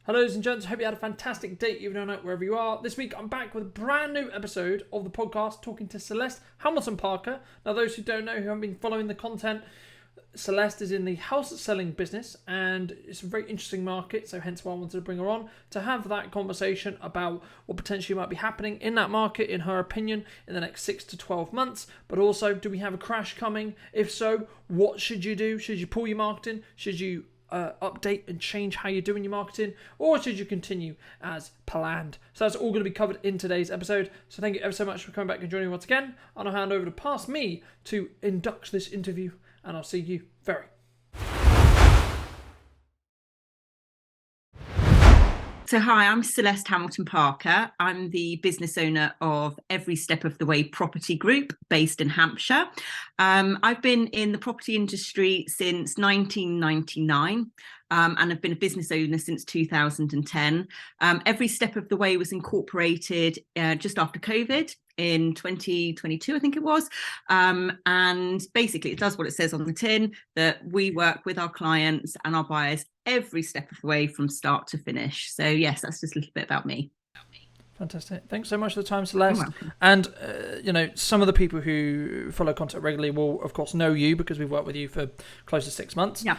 Hello, ladies and gents. Hope you had a fantastic day, even though not wherever you are. This week, I'm back with a brand new episode of the podcast, talking to Celeste Hamilton-Parker. Now, those who don't know, who haven't been following the content, Celeste is in the house selling business, and it's a very interesting market. So, hence why I wanted to bring her on to have that conversation about what potentially might be happening in that market, in her opinion, in the next 6 to 12 months. But also, do we have a crash coming? If so, what should you do? Should you pull your marketing? Should you update and change how you're doing your marketing, or should you continue as planned? So that's all going to be covered in today's episode. So thank you ever so much for coming back and joining me once again, and I'll hand over to past me to induct this interview, and I'll see you very. So hi, I'm Celeste Hamilton-Parker. I'm the business owner of Every Step of the Way Property Group based in Hampshire. I've been in the property industry since 1999 and I've been a business owner since 2010. Every Step of the Way was incorporated just after COVID in 2022, I think it was. And basically it does what it says on the tin, that we work with our clients and our buyers every step of the way from start to finish. So yes, that's just a little bit about me. Fantastic. Thanks so much for the time, Celeste. And, some of the people who follow content regularly will, of course, know you because we've worked with you for close to 6 months. Yeah.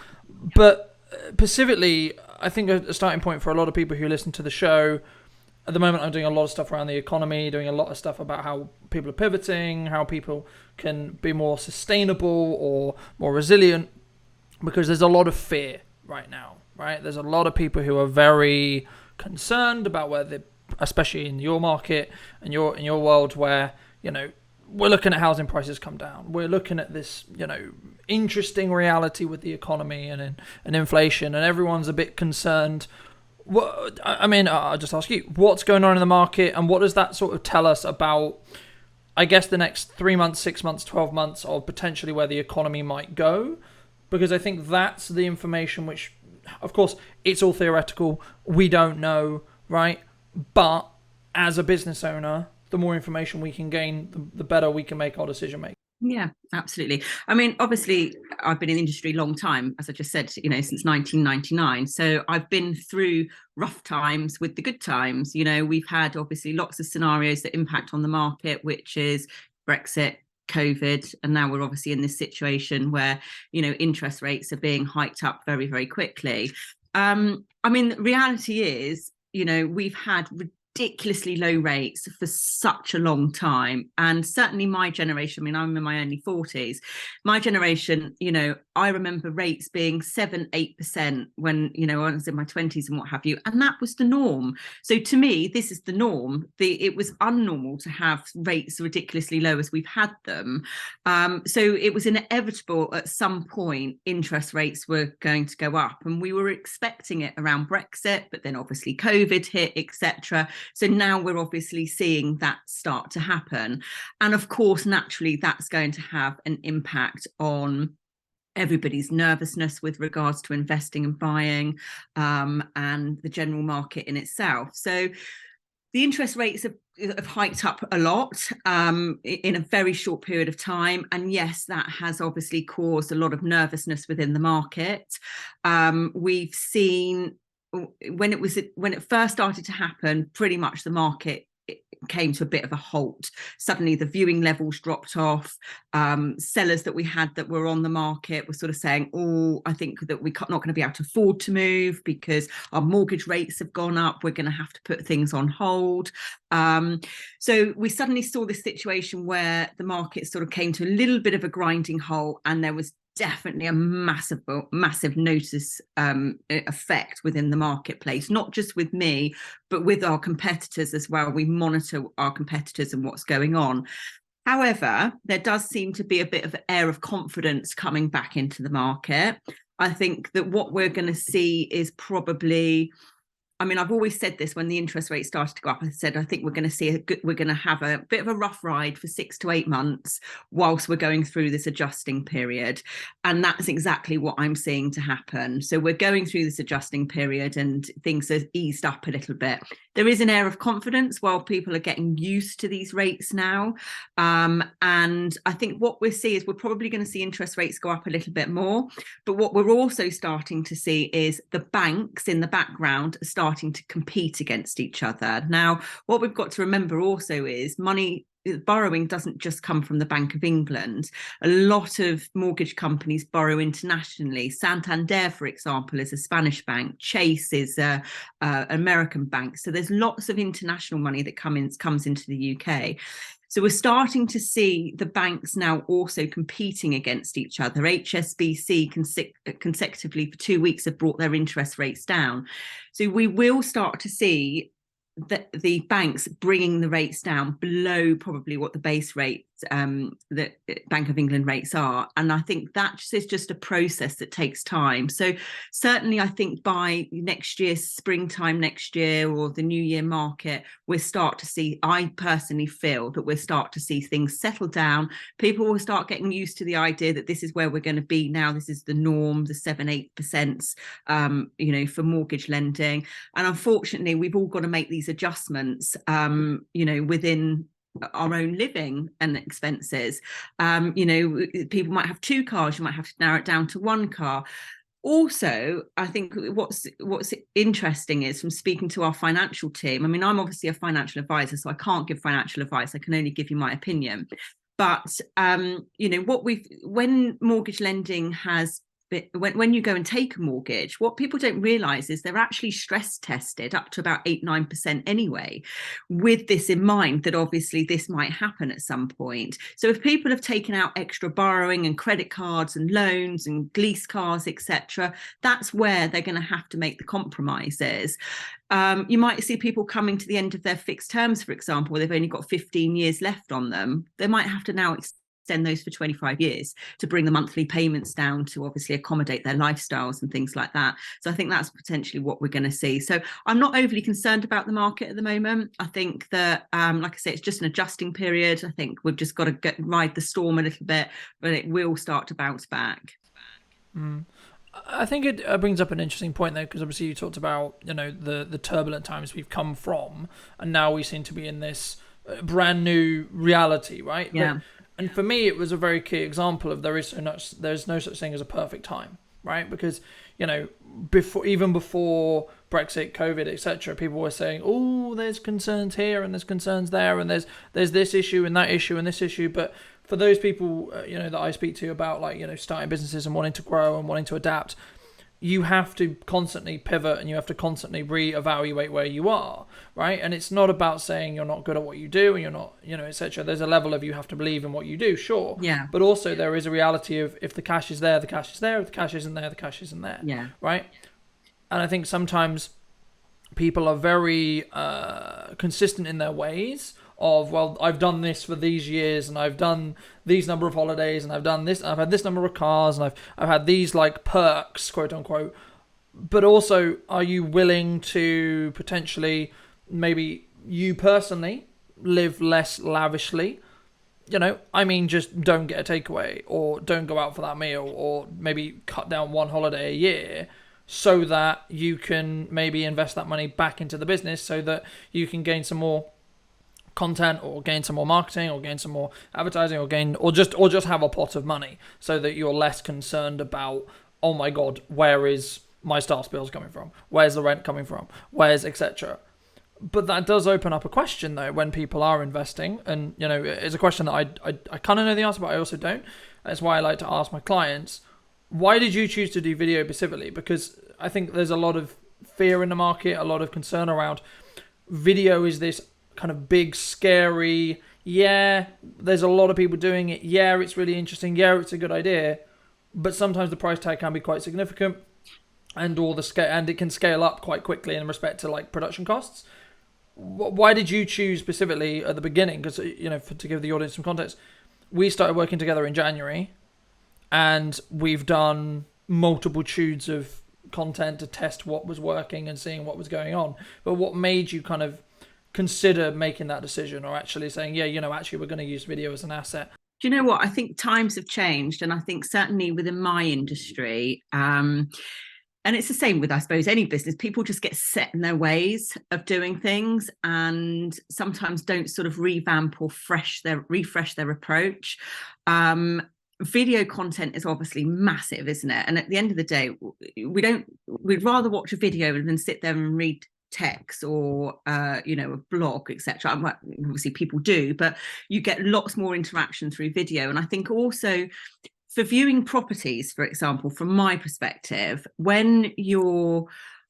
But specifically, I think a starting point for a lot of people who listen to the show, at the moment, I'm doing a lot of stuff around the economy, doing a lot of stuff about how people are pivoting, how people can be more sustainable or more resilient, because there's a lot of fear right now, right? There's a lot of people who are very concerned about where they, especially in your market and in your world, where we're looking at housing prices come down. We're looking at this interesting reality with the economy and inflation, and everyone's a bit concerned. I'll just ask you, what's going on in the market, and what does that sort of tell us about, I guess, the next 3 months, 6 months, 12 months of potentially where the economy might go? Because I think that's the information which, of course, it's all theoretical. We don't know, right? But as a business owner, the more information we can gain, the better we can make our decision making. Yeah, absolutely. I mean, obviously, I've been in the industry a long time, as I just said, since 1999. So I've been through rough times with the good times. We've had obviously lots of scenarios that impact on the market, which is Brexit, COVID, and now we're obviously in this situation where, interest rates are being hiked up very, very quickly. The reality is, we've had ridiculously low rates for such a long time, and certainly my generation, I'm in my early 40s, my generation, I remember rates being 7-8% when I was in my 20s and what have you, and that was the norm. So to me, this is the norm. It was unnormal to have rates ridiculously low as we've had them. So it was inevitable at some point interest rates were going to go up, and we were expecting it around Brexit, but then obviously COVID hit, etc. So now we're obviously seeing that start to happen. And of course, naturally, that's going to have an impact on everybody's nervousness with regards to investing and buying, and the general market in itself. So the interest rates have hiked up a lot in a very short period of time. And yes, that has obviously caused a lot of nervousness within the market. We've seen when it first started to happen, pretty much the market came to a bit of a halt. Suddenly the viewing levels dropped off. Sellers that we had that were on the market were sort of saying, I think that we're not going to be able to afford to move because our mortgage rates have gone up. We're going to have to put things on hold. So we suddenly saw this situation where the market sort of came to a little bit of a grinding halt, and there was definitely a massive notice effect within the marketplace, not just with me, but with our competitors as well. We monitor our competitors and what's going on. However, there does seem to be a bit of an air of confidence coming back into the market. I think that what we're going to see is probably, I've always said this when the interest rate started to go up. I said, I think we're going to have a bit of a rough ride for 6 to 8 months whilst we're going through this adjusting period. And that's exactly what I'm seeing to happen. So we're going through this adjusting period and things are eased up a little bit. there is an air of confidence while people are getting used to these rates now. And I think what we'll see is we're probably going to see interest rates go up a little bit more. But what we're also starting to see is the banks in the background are starting to compete against each other. Now, what we've got to remember also is borrowing doesn't just come from the Bank of England. A lot of mortgage companies borrow internationally. Santander, for example, is a Spanish bank. Chase is an American bank. So there's lots of international money that comes into the UK. So we're starting to see the banks now also competing against each other. HSBC consecutively for 2 weeks have brought their interest rates down. So we will start to see the banks bringing the rates down below probably what the base rate, the Bank of England rates are. And I think that is just a process that takes time. So certainly I think by next year, springtime next year, or the new year market, we'll start to see, I personally feel that we'll start to see things settle down. People will start getting used to the idea that this is where we're going to be now. This is the norm, the 7-8%, for mortgage lending. And unfortunately, we've all got to make these adjustments, within our own living and expenses. People might have 2 cars, you might have to narrow it down to 1 car. Also, I think what's interesting is, from speaking to our financial team, I mean, I'm obviously a financial advisor, so I can't give financial advice. I can only give you my opinion. But, when mortgage lending has, when you go and take a mortgage, what people don't realize is they're actually stress tested up to about 8-9% anyway, with this in mind that obviously this might happen at some point. So if people have taken out extra borrowing and credit cards and loans and lease cars, etc., that's where they're going to have to make the compromises. You might see people coming to the end of their fixed terms, for example, where they've only got 15 years left on them. They might have to now extend those for 25 years to bring the monthly payments down to obviously accommodate their lifestyles and things like that. So I think that's potentially what we're going to see. So I'm not overly concerned about the market at the moment. I think that, like I say, it's just an adjusting period. I think we've just got to ride the storm a little bit, but it will start to bounce back. I think it brings up an interesting point there, because obviously you talked about, the turbulent times we've come from, and now we seem to be in this brand new reality, right? Yeah. And for me, it was a very key example of there's no such thing as a perfect time, right? Because, even before Brexit, COVID, etc., people were saying, oh, there's concerns here and there's concerns there, and there's this issue and that issue and this issue. But for those people, that I speak to about, starting businesses and wanting to grow and wanting to adapt, you have to constantly pivot and you have to constantly reevaluate where you are, right? And it's not about saying you're not good at what you do and you're not, etc. There's a level of, you have to believe in what you do, sure. Yeah. But also there is a reality of, if the cash is there, the cash is there. If the cash isn't there, the cash isn't there. Yeah. Right? And I think sometimes people are very consistent in their ways of, well, I've done this for these years and I've done these number of holidays and I've done this, I've had this number of cars and I've had these perks, quote unquote. But also, are you willing to potentially, maybe you personally, live less lavishly? Just don't get a takeaway, or don't go out for that meal, or maybe cut down 1 holiday a year, so that you can maybe invest that money back into the business, so that you can gain some more content, or gain some more marketing, or gain some more advertising, or just have a pot of money, so that you're less concerned about, oh my god, where is my staff bills coming from, where's the rent coming from, where's etc. But that does open up a question, though, when people are investing, and it's a question that I kind of know the answer, but I also don't. That's why I like to ask my clients, why did you choose to do video specifically? Because I think there's a lot of fear in the market, a lot of concern around video is this kind of big, scary, there's a lot of people doing it, it's really interesting, it's a good idea, but sometimes the price tag can be quite significant, and it can scale up quite quickly in respect to production costs. Why did you choose specifically at the beginning? Because to give the audience some context, we started working together in January, and we've done multiple shoots of content to test what was working and seeing what was going on. But what made you kind of consider making that decision, or actually saying, actually we're going to use video as an asset? Do you know what? I think times have changed, and I think certainly within my industry, And it's the same with, I suppose, any business. People just get set in their ways of doing things, and sometimes don't sort of revamp or refresh their approach. Video content is obviously massive, isn't it? And at the end of the day, we'd rather watch a video than sit there and read text or a blog, etc. Obviously people do, but you get lots more interaction through video. And I think also for viewing properties, for example, from my perspective,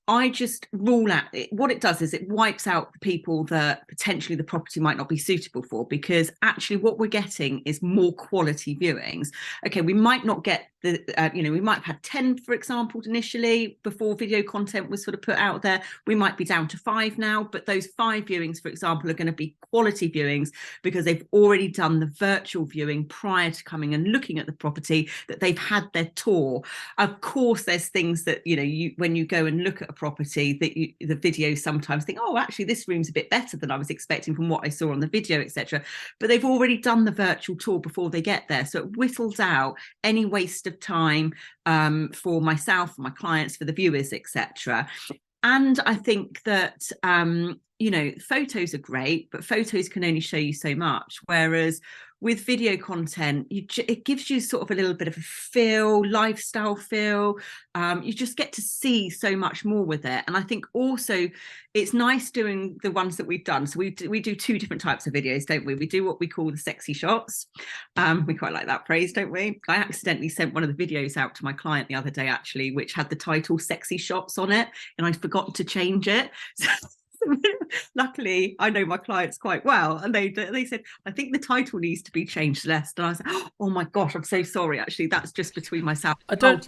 I just rule out, what it does is it wipes out the people that potentially the property might not be suitable for, because actually what we're getting is more quality viewings. Okay, we might not get we might have had 10, for example, initially before video content was sort of put out there. We might be down to 5 now, but those 5 viewings, for example, are going to be quality viewings because they've already done the virtual viewing prior to coming and looking at the property, that they've had their tour. Of course, there's things that, when you go and look at a property, that the video sometimes think, oh, actually, this room's a bit better than I was expecting from what I saw on the video, etc. But they've already done the virtual tour before they get there. So it whittles out any waste of time for myself, for my clients, for the viewers, etc. And I think that photos are great, but photos can only show you so much, whereas with video content, it gives you sort of a little bit of a lifestyle feel. You just get to see so much more with it. And I think also it's nice doing the ones that we've done. So we do 2 different types of videos, don't we? We do what we call the sexy shots. We quite like that phrase, don't we? I accidentally sent one of the videos out to my client the other day, actually, which had the title "Sexy Shots" on it, and I forgot to change it. Luckily, I know my clients quite well, and they said, I think the title needs to be changed, Celeste. And I was like, oh my gosh, I'm so sorry. Actually, that's just between myself. I don't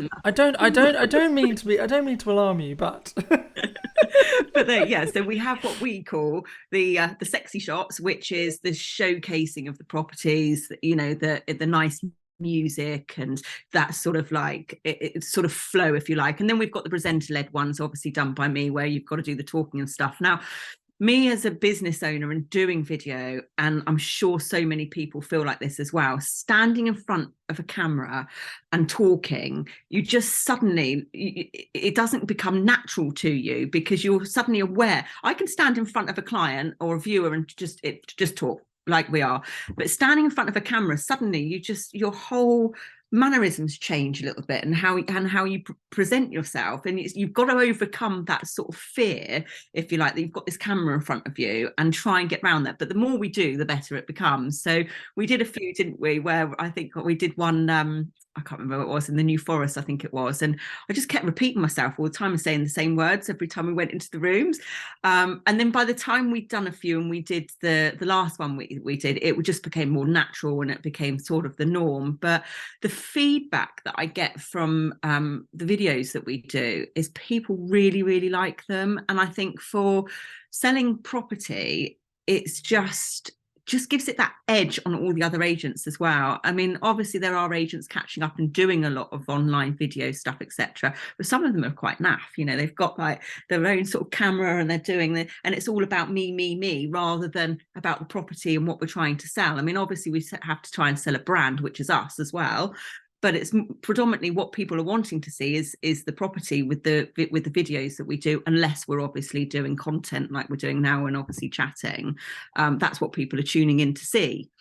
mean to alarm you, but but so we have what we call the sexy shots, which is the showcasing of the properties, the nice music and that sort of like it's sort of flow, if you like. And then we've got the presenter led ones, obviously done by me, where you've got to do the talking and stuff. Now, me as a business owner and doing video, and I'm sure so many people feel like this as well, standing in front of a camera and talking, you just suddenly, it doesn't become natural to you, because you're suddenly aware. I can stand in front of a client or a viewer and just talk like we are, but standing in front of a camera, suddenly your whole mannerisms change a little bit, and how you present yourself, and you've got to overcome that sort of fear, if you like, that you've got this camera in front of you, and try and get around that. But the more we do, the better it becomes. So we did a few, didn't we, where I think we did one, I can't remember what it was, in the New Forest, I think it was. And I just kept repeating myself all the time and saying the same words every time we went into the rooms. And then by the time we'd done a few and we did the last one we did, it just became more natural, and it became sort of the norm. But the feedback that I get from the videos that we do is people really, really like them. And I think for selling property, it's just gives it that edge on all the other agents as well. I mean, obviously there are agents catching up and doing a lot of online video stuff, etc. But some of them are quite naff. They've got like their own sort of camera, and they're doing and it's all about me, rather than about the property and what we're trying to sell. I mean, obviously we have to try and sell a brand, which is us as well. But it's predominantly what people are wanting to see is the property with the videos that we do, unless we're obviously doing content like we're doing now and obviously chatting. That's what people are tuning in to see.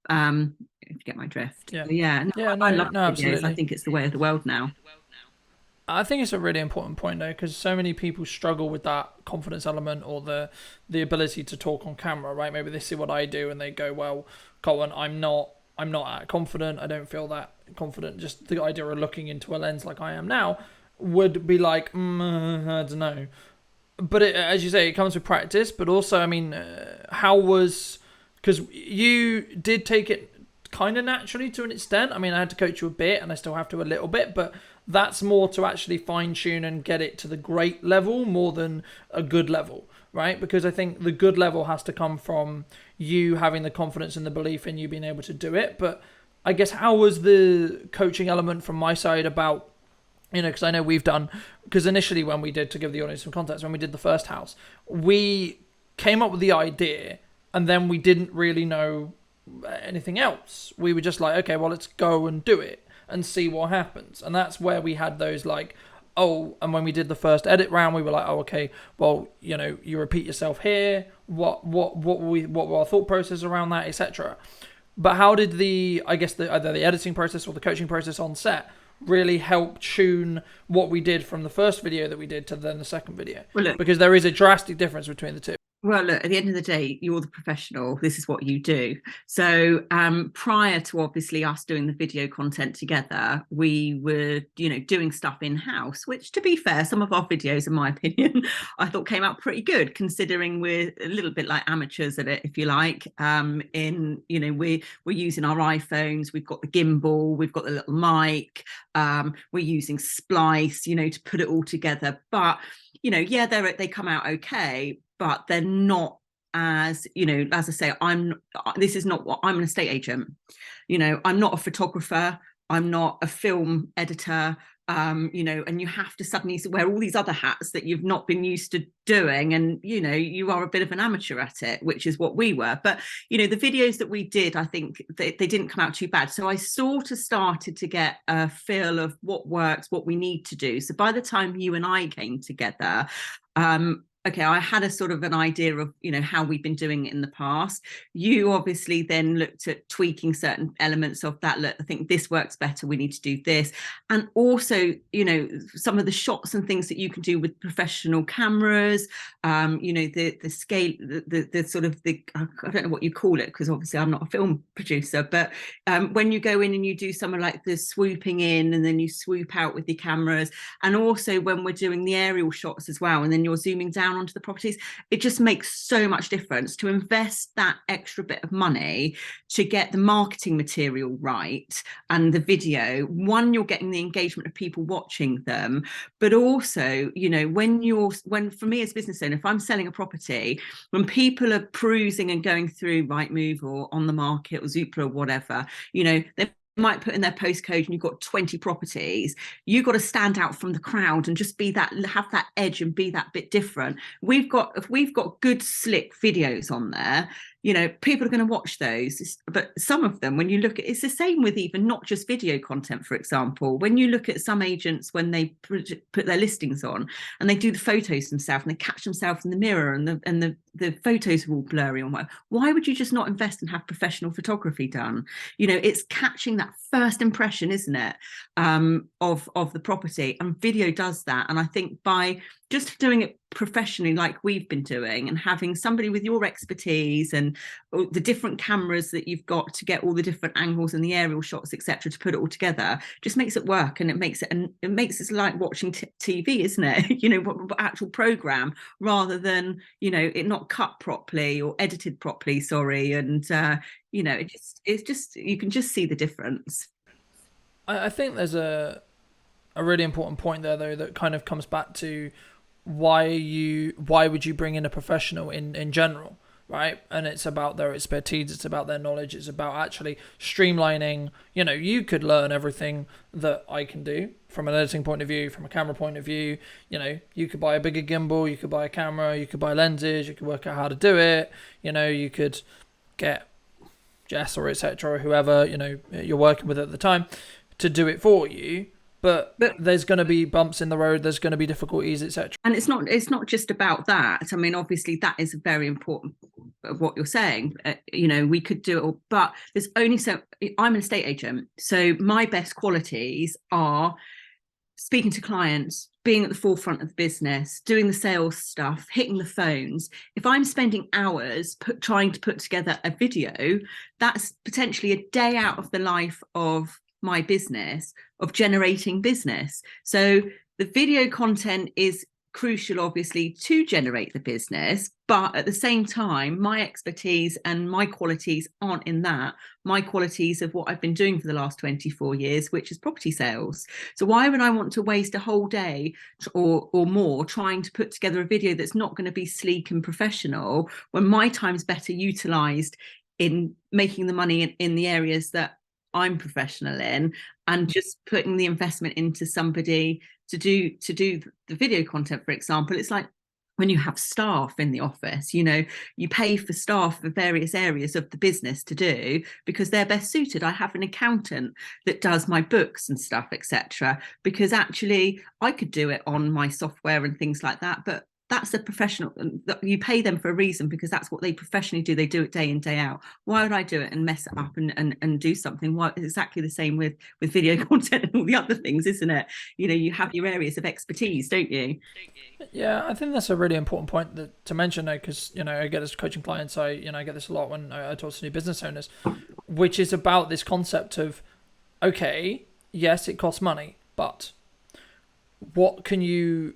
If you get my drift. I love videos. Absolutely. I think it's the way of the world now. I think it's a really important point, though, because so many people struggle with that confidence element, or the ability to talk on camera, right? Maybe they see what I do and they go, well, Colin, I'm not that confident. I don't feel that confident. Just the idea of looking into a lens like I am now would be like, I don't know. But as you say, it comes with practice. But also, I mean, because you did take it kind of naturally to an extent. I mean, I had to coach you a bit, and I still have to a little bit, but that's more to actually fine tune and get it to the great level more than a good level. Right? Because I think the good level has to come from you having the confidence and the belief in you being able to do it. But I guess, how was the coaching element from my side about, because I know because initially when we did, to give the audience some context, when we did the first house, we came up with the idea and then we didn't really know anything else. We were just like, okay, well, let's go and do it and see what happens. And that's where we had those like oh, and when we did the first edit round, we were like, oh, okay, well, you repeat yourself here. What were our thought process around that, etc. But how did either the editing process or the coaching process on set really help tune what we did from the first video that we did to then the second video? Well, look, because there is a drastic difference between the two. Well, look, at the end of the day, you're the professional. This is what you do. So prior to obviously us doing the video content together, we were, doing stuff in-house, which, to be fair, some of our videos, in my opinion, I thought came out pretty good, considering we're a little bit like amateurs at it, if you like. We're using our iPhones, we've got the gimbal, we've got the little mic, we're using Splice, to put it all together. But, they come out okay, but they're not as, as I say, this is not what I'm an estate agent. I'm not a photographer. I'm not a film editor. And you have to suddenly wear all these other hats that you've not been used to doing. And, you are a bit of an amateur at it, which is what we were. But, the videos that we did, I think they didn't come out too bad. So I sort of started to get a feel of what works, what we need to do. So by the time you and I came together, okay, I had a sort of an idea of, how we've been doing it in the past. You obviously then looked at tweaking certain elements of that. Look, I think this works better. We need to do this. And also, some of the shots and things that you can do with professional cameras, the scale, the sort of I don't know what you call it, because obviously I'm not a film producer, but when you go in and you do something like the swooping in and then you swoop out with the cameras, and also when we're doing the aerial shots as well, and then you're zooming down onto the properties, it just makes so much difference to invest that extra bit of money to get the marketing material right and the video. One, you're getting the engagement of people watching them, but also, when for me as a business owner, if I'm selling a property, when people are perusing and going through Rightmove or On the Market or Zoopla or whatever, they might put in their postcode and you've got 20 properties. You've got to stand out from the crowd and just have that edge and be that bit different. If we've got good slick videos on there, people are going to watch those. But some of them, when you look at, it's the same with even not just video content, for example, when you look at some agents, when they put their listings on and they do the photos themselves and they catch themselves in the mirror and the photos are all blurry and why would you just not invest and have professional photography done? It's catching that first impression, isn't it, of the property, and video does that. And I think by just doing it professionally like we've been doing and having somebody with your expertise and the different cameras that you've got to get all the different angles and the aerial shots, etc., to put it all together, just makes it work. And it makes it like watching TV, isn't it? Actual program, rather than it not cut properly or edited properly, and it's just you can just see the difference. I think there's a really important point there, though, that kind of comes back to why would you bring in a professional in general, right? And it's about their expertise, it's about their knowledge, it's about actually streamlining. You could learn everything that I can do from an editing point of view, from a camera point of view. You could buy a bigger gimbal, you could buy a camera, you could buy lenses, you could work out how to do it. You could get Jess or etc. or whoever you're working with at the time to do it for you. But there's going to be bumps in the road. There's going to be difficulties, etc. And it's not just about that. I mean, obviously, that is very important. What you're saying, we could do it all, but there's only so. I'm an estate agent, so my best qualities are speaking to clients, being at the forefront of the business, doing the sales stuff, hitting the phones. If I'm spending hours trying to put together a video, that's potentially a day out of the life of my business, of generating business. So the video content is crucial, obviously, to generate the business, but at the same time, my expertise and my qualities aren't in that. My qualities of what I've been doing for the last 24 years, which is property sales. So why would I want to waste a whole day or more trying to put together a video that's not going to be sleek and professional, when my time's better utilized in making the money in the areas that I'm professional in, and just putting the investment into somebody to do the video content, for example? It's like, when you have staff in the office, you pay for staff for various areas of the business to do because they're best suited. I have an accountant that does my books and stuff, etc., because actually I could do it on my software and things like that, but that's a professional. You pay them for a reason, because that's what they professionally do. They do it day in, day out. Why would I do it and mess it up and do something? Why? Exactly the same with video content and all the other things, isn't it? You have your areas of expertise, don't you? Yeah, I think that's a really important point to mention though, because I get this coaching clients. I get this a lot when I talk to new business owners, which is about this concept of, okay, yes, it costs money, but what can you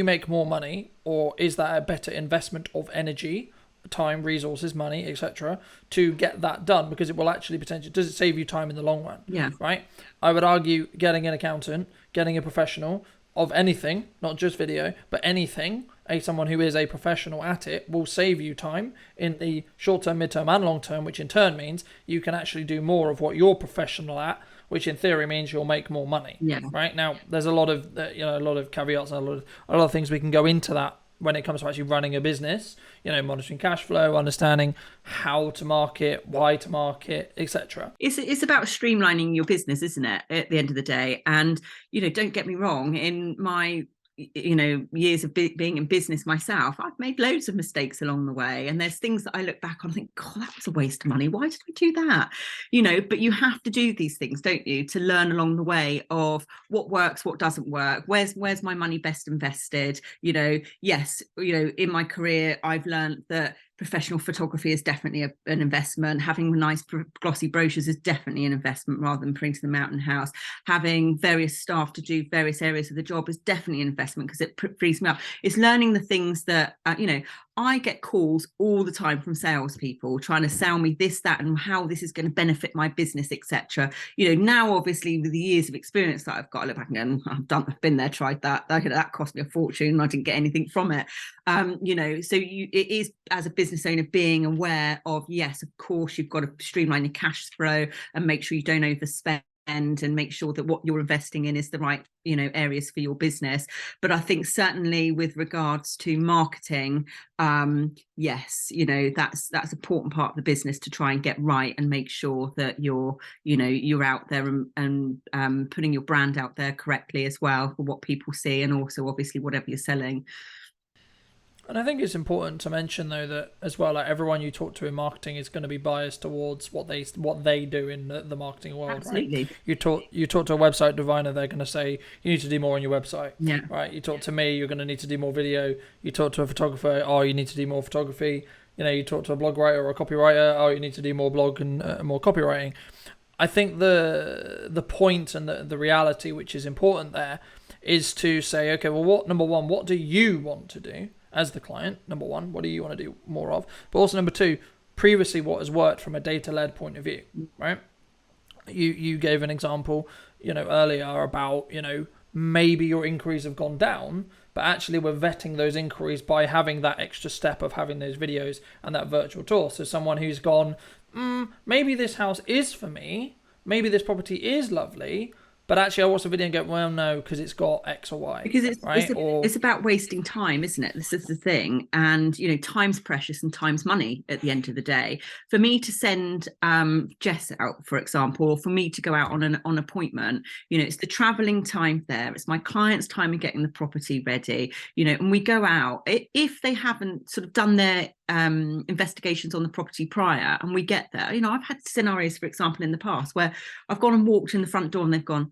make more money, or is that a better investment of energy, time, resources, money, etc., to get that done? Because it will actually potentially, does it save you time in the long run? Yeah. Right. I would argue getting an accountant, getting a professional of anything, not just video, but anything, someone who is a professional at it, will save you time in the short term, mid term, and long term, which in turn means you can actually do more of what you're professional at, which in theory means you'll make more money. Yeah. Right now, there's a lot of a lot of caveats and a lot of things we can go into that when it comes to actually running a business. Monitoring cash flow, understanding how to market, why to market, etc. It's about streamlining your business, isn't it, at the end of the day? And don't get me wrong, in my years of being in business myself, I've made loads of mistakes along the way, and there's things that I look back on and think, God, that was a waste of money. Why did I do that? But you have to do these things, don't you, to learn along the way of what works, what doesn't work, where's my money best invested. Yes, in my career I've learned that professional photography is definitely an investment. Having nice glossy brochures is definitely an investment, rather than printing them out in house. Having various staff to do various areas of the job is definitely an investment, because it frees me up. It's learning the things that I get calls all the time from salespeople trying to sell me this, that, and how this is going to benefit my business, etc. Now obviously with the years of experience that I've got, I look back and I've been there, tried that. That cost me a fortune, and I didn't get anything from it. So it is, as a business owner, being aware of, yes, of course, you've got to streamline your cash flow and make sure you don't overspend, and make sure that what you're investing in is the right areas for your business. But I think certainly with regards to marketing, yes, that's an important part of the business to try and get right, and make sure that you're out there and putting your brand out there correctly as well, for what people see, and also obviously whatever you're selling. And I think it's important to mention though that as well, like, everyone you talk to in marketing is going to be biased towards what they do in the marketing world. Absolutely. Right? You talk to a website designer, they're going to say you need to do more on your website. Yeah. Right. You talk to me, you're going to need to do more video. You talk to a photographer, you need to do more photography. You talk to a blog writer or a copywriter, you need to do more blog and more copywriting. I think the point and the reality, which is important there, is to say, okay, well, number one, what do you want to do as the client? Number one, what do you want to do more of? But also number two, previously what has worked from a data-led point of view, right? You gave an example, earlier about, maybe your inquiries have gone down, but actually we're vetting those inquiries by having that extra step of having those videos and that virtual tour. So someone who's gone, maybe this house is for me, maybe this property is lovely, but actually I watch the video and go, well, no, because it's got X or Y. Because right? it's about wasting time, isn't it? This is the thing. And, time's precious and time's money at the end of the day. For me to send Jess out, for example, or for me to go out on an appointment, it's the travelling time there. It's my client's time in getting the property ready, and we go out. If they haven't sort of done their investigations on the property prior, and we get there, I've had scenarios, for example, in the past where I've gone and walked in the front door and they've gone,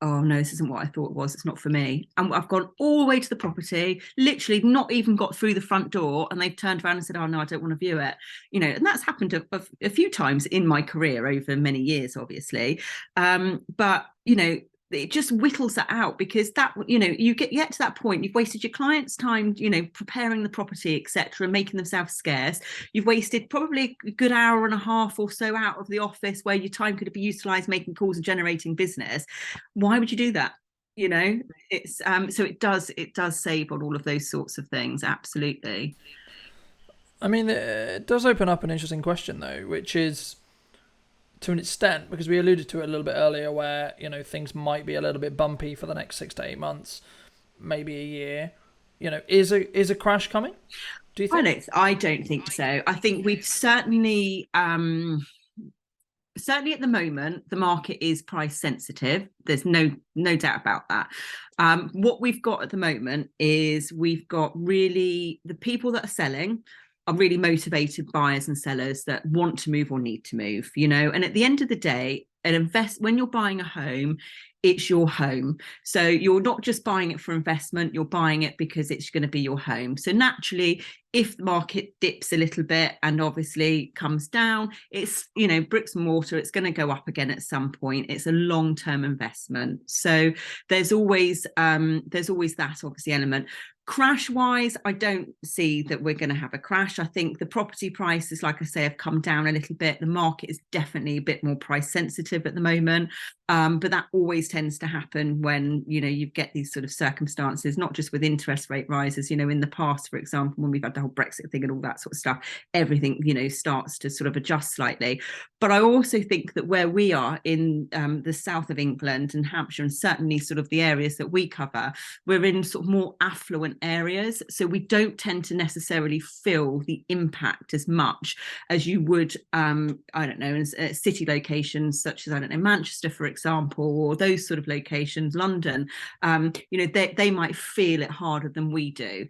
oh no, this isn't what I thought it was, it's not for me. And I've gone all the way to the property, literally not even got through the front door, and they've turned around and said, oh no, I don't want to view it. And that's happened a few times in my career over many years, obviously. But it just whittles that out, because that you get to that point, you've wasted your client's time preparing the property, etc., making themselves scarce. You've wasted probably a good hour and a half or so out of the office, where your time could be utilized making calls and generating business. Why would you do that? It's so it does save on all of those sorts of things. Absolutely. I mean, it does open up an interesting question though, which is, to an extent, because we alluded to it a little bit earlier, where things might be a little bit bumpy for the next 6 to 8 months, maybe a year. is a crash coming? Do you think? I don't think so. I think we've certainly certainly at the moment the market is price sensitive. There's no doubt about that. What we've got at the moment is we've got really the people that are selling are really motivated buyers and sellers that want to move or need to move, and at the end of the day, when you're buying a home, it's your home. So you're not just buying it for investment, you're buying it because it's going to be your home. So naturally, if the market dips a little bit and obviously comes down, it's, bricks and mortar, it's going to go up again at some point. It's a long-term investment. So there's always that obviously element. Crash wise, I don't see that we're going to have a crash. I think the property prices, like I say, have come down a little bit. The market is definitely a bit more price sensitive at the moment. But that always tends to happen when, you get these sort of circumstances, not just with interest rate rises, in the past, for example, when we've had the whole Brexit thing and all that sort of stuff, everything, starts to sort of adjust slightly. But I also think that where we are in the south of England and Hampshire, and certainly sort of the areas that we cover, we're in sort of more affluent areas. So we don't tend to necessarily feel the impact as much as you would, I don't know, in city locations such as, I don't know, Manchester, for example, or those sort of locations, London. They might feel it harder than we do,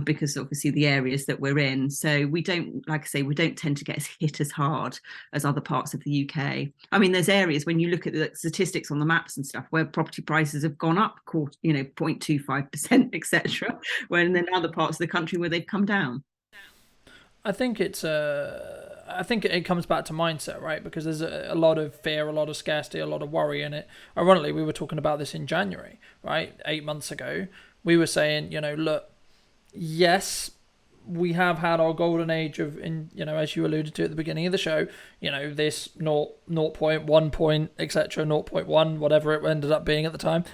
because obviously the areas that we're in. So we don't, like I say, we don't tend to get hit as hard as other parts of the UK. I mean, there's areas when you look at the statistics on the maps and stuff where property prices have gone up, 0.25%, etc., when in other parts of the country where they've come down. I think it comes back to mindset, right? Because there's a lot of fear, a lot of scarcity, a lot of worry in it. Ironically, we were talking about this in January, right? 8 months ago, we were saying, look, yes, we have had our golden age of, as you alluded to at the beginning of the show, this 0.1 point, etc., 0.1, whatever it ended up being at the time,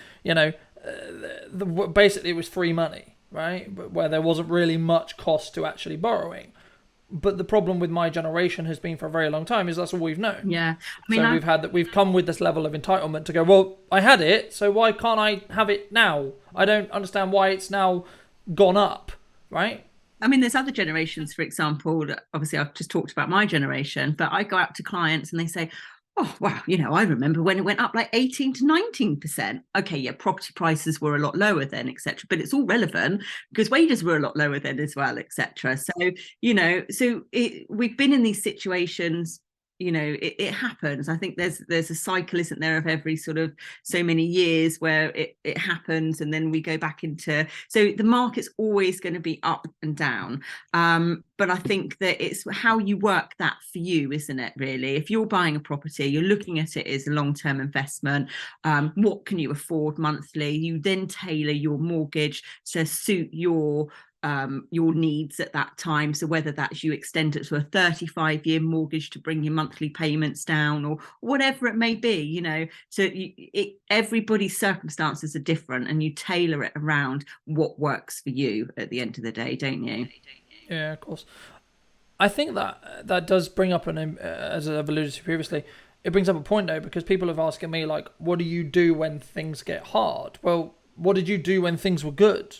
basically it was free money, right? But where there wasn't really much cost to actually borrowing. But the problem with my generation has been for a very long time is that's all we've known. Yeah, we've come with this level of entitlement to go, well, I had it, so why can't I have it now? I don't understand why it's now gone up, right? I mean, there's other generations, for example, that obviously I've just talked about my generation, but I go out to clients and they say, oh, wow, I remember when it went up like 18 to 19%. Okay, yeah, property prices were a lot lower then, etc. But it's all relevant because wages were a lot lower then as well, etc. So, we've been in these situations. It happens. I think there's a cycle, isn't there, of every sort of so many years where it happens and then we go back into, so the market's always going to be up and down. But I think that it's how you work that for you, isn't it, really? If you're buying a property, you're looking at it as a long-term investment. What can you afford monthly? You then tailor your mortgage to suit your needs at that time. So whether that's you extend it to a 35-year mortgage to bring your monthly payments down or whatever it may be, so everybody's circumstances are different and you tailor it around what works for you at the end of the day, don't you? Yeah, of course. I think that does bring up as I've alluded to previously, it brings up a point though, because people have asked me like, what do you do when things get hard? Well, what did you do when things were good?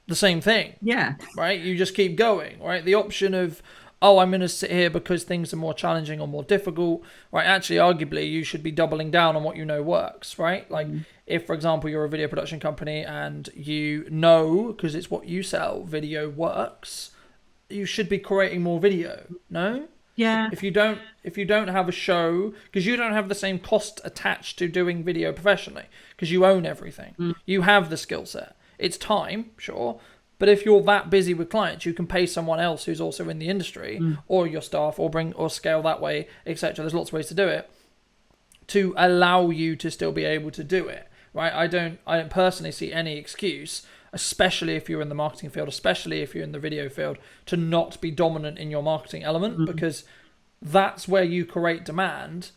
The same thing. Yeah. Right? You just keep going, right? The option of, oh, I'm going to sit here because things are more challenging or more difficult, right? Actually, arguably, you should be doubling down on what you know works, right? Like, if, for example, you're a video production company and because it's what you sell, video works, you should be creating more video, no? Yeah. If you don't have a show, because you don't have the same cost attached to doing video professionally, because you own everything. You have the skill set. It's time, sure, but if you're that busy with clients, you can pay someone else who's also in the industry, or your staff, or scale that way, etc. There's lots of ways to do it, to allow you to still be able to do it, right? I don't personally see any excuse, especially if you're in the marketing field, especially if you're in the video field, to not be dominant in your marketing element, because that's where you create demand,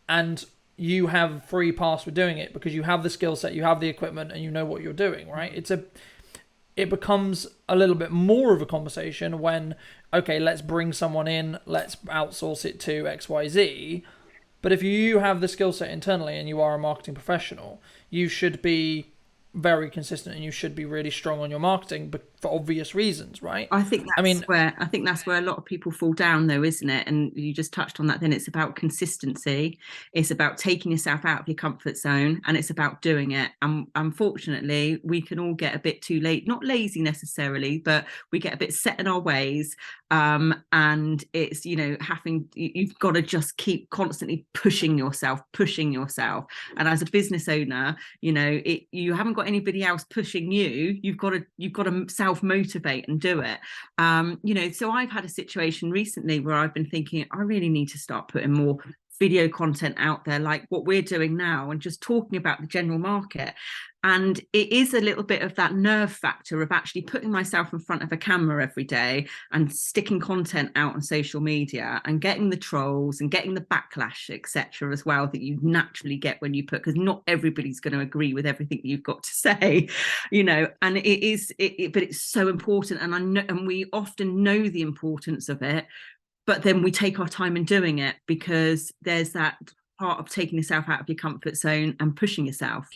and you have free pass for doing it because you have the skill set, you have the equipment, and you know what you're doing, right? It becomes a little bit more of a conversation when, okay, let's bring someone in, let's outsource it to XYZ. But if you have the skill set internally and you are a marketing professional, you should be very consistent and you should be really strong on your marketing, but for obvious reasons, right? I think that's where a lot of people fall down, though, isn't it? And you just touched on that. Then it's about consistency. It's about taking yourself out of your comfort zone, and it's about doing it. And unfortunately, we can all get a bit too late, not lazy necessarily, but we get a bit set in our ways. And it's, you've got to just keep constantly pushing yourself. And as a business owner, you haven't got anybody else pushing you. You've got to self-motivate and do it. So I've had a situation recently where I've been thinking, I really need to start putting more video content out there, like what we're doing now, and just talking about the general market. And it is a little bit of that nerve factor of actually putting myself in front of a camera every day and sticking content out on social media and getting the trolls and getting the backlash, etc., as well, that you naturally get when you put, because not everybody's going to agree with everything you've got to say, and but it's so important. And I know, and we often know the importance of it, but then we take our time in doing it, because there's that part of taking yourself out of your comfort zone and pushing yourself.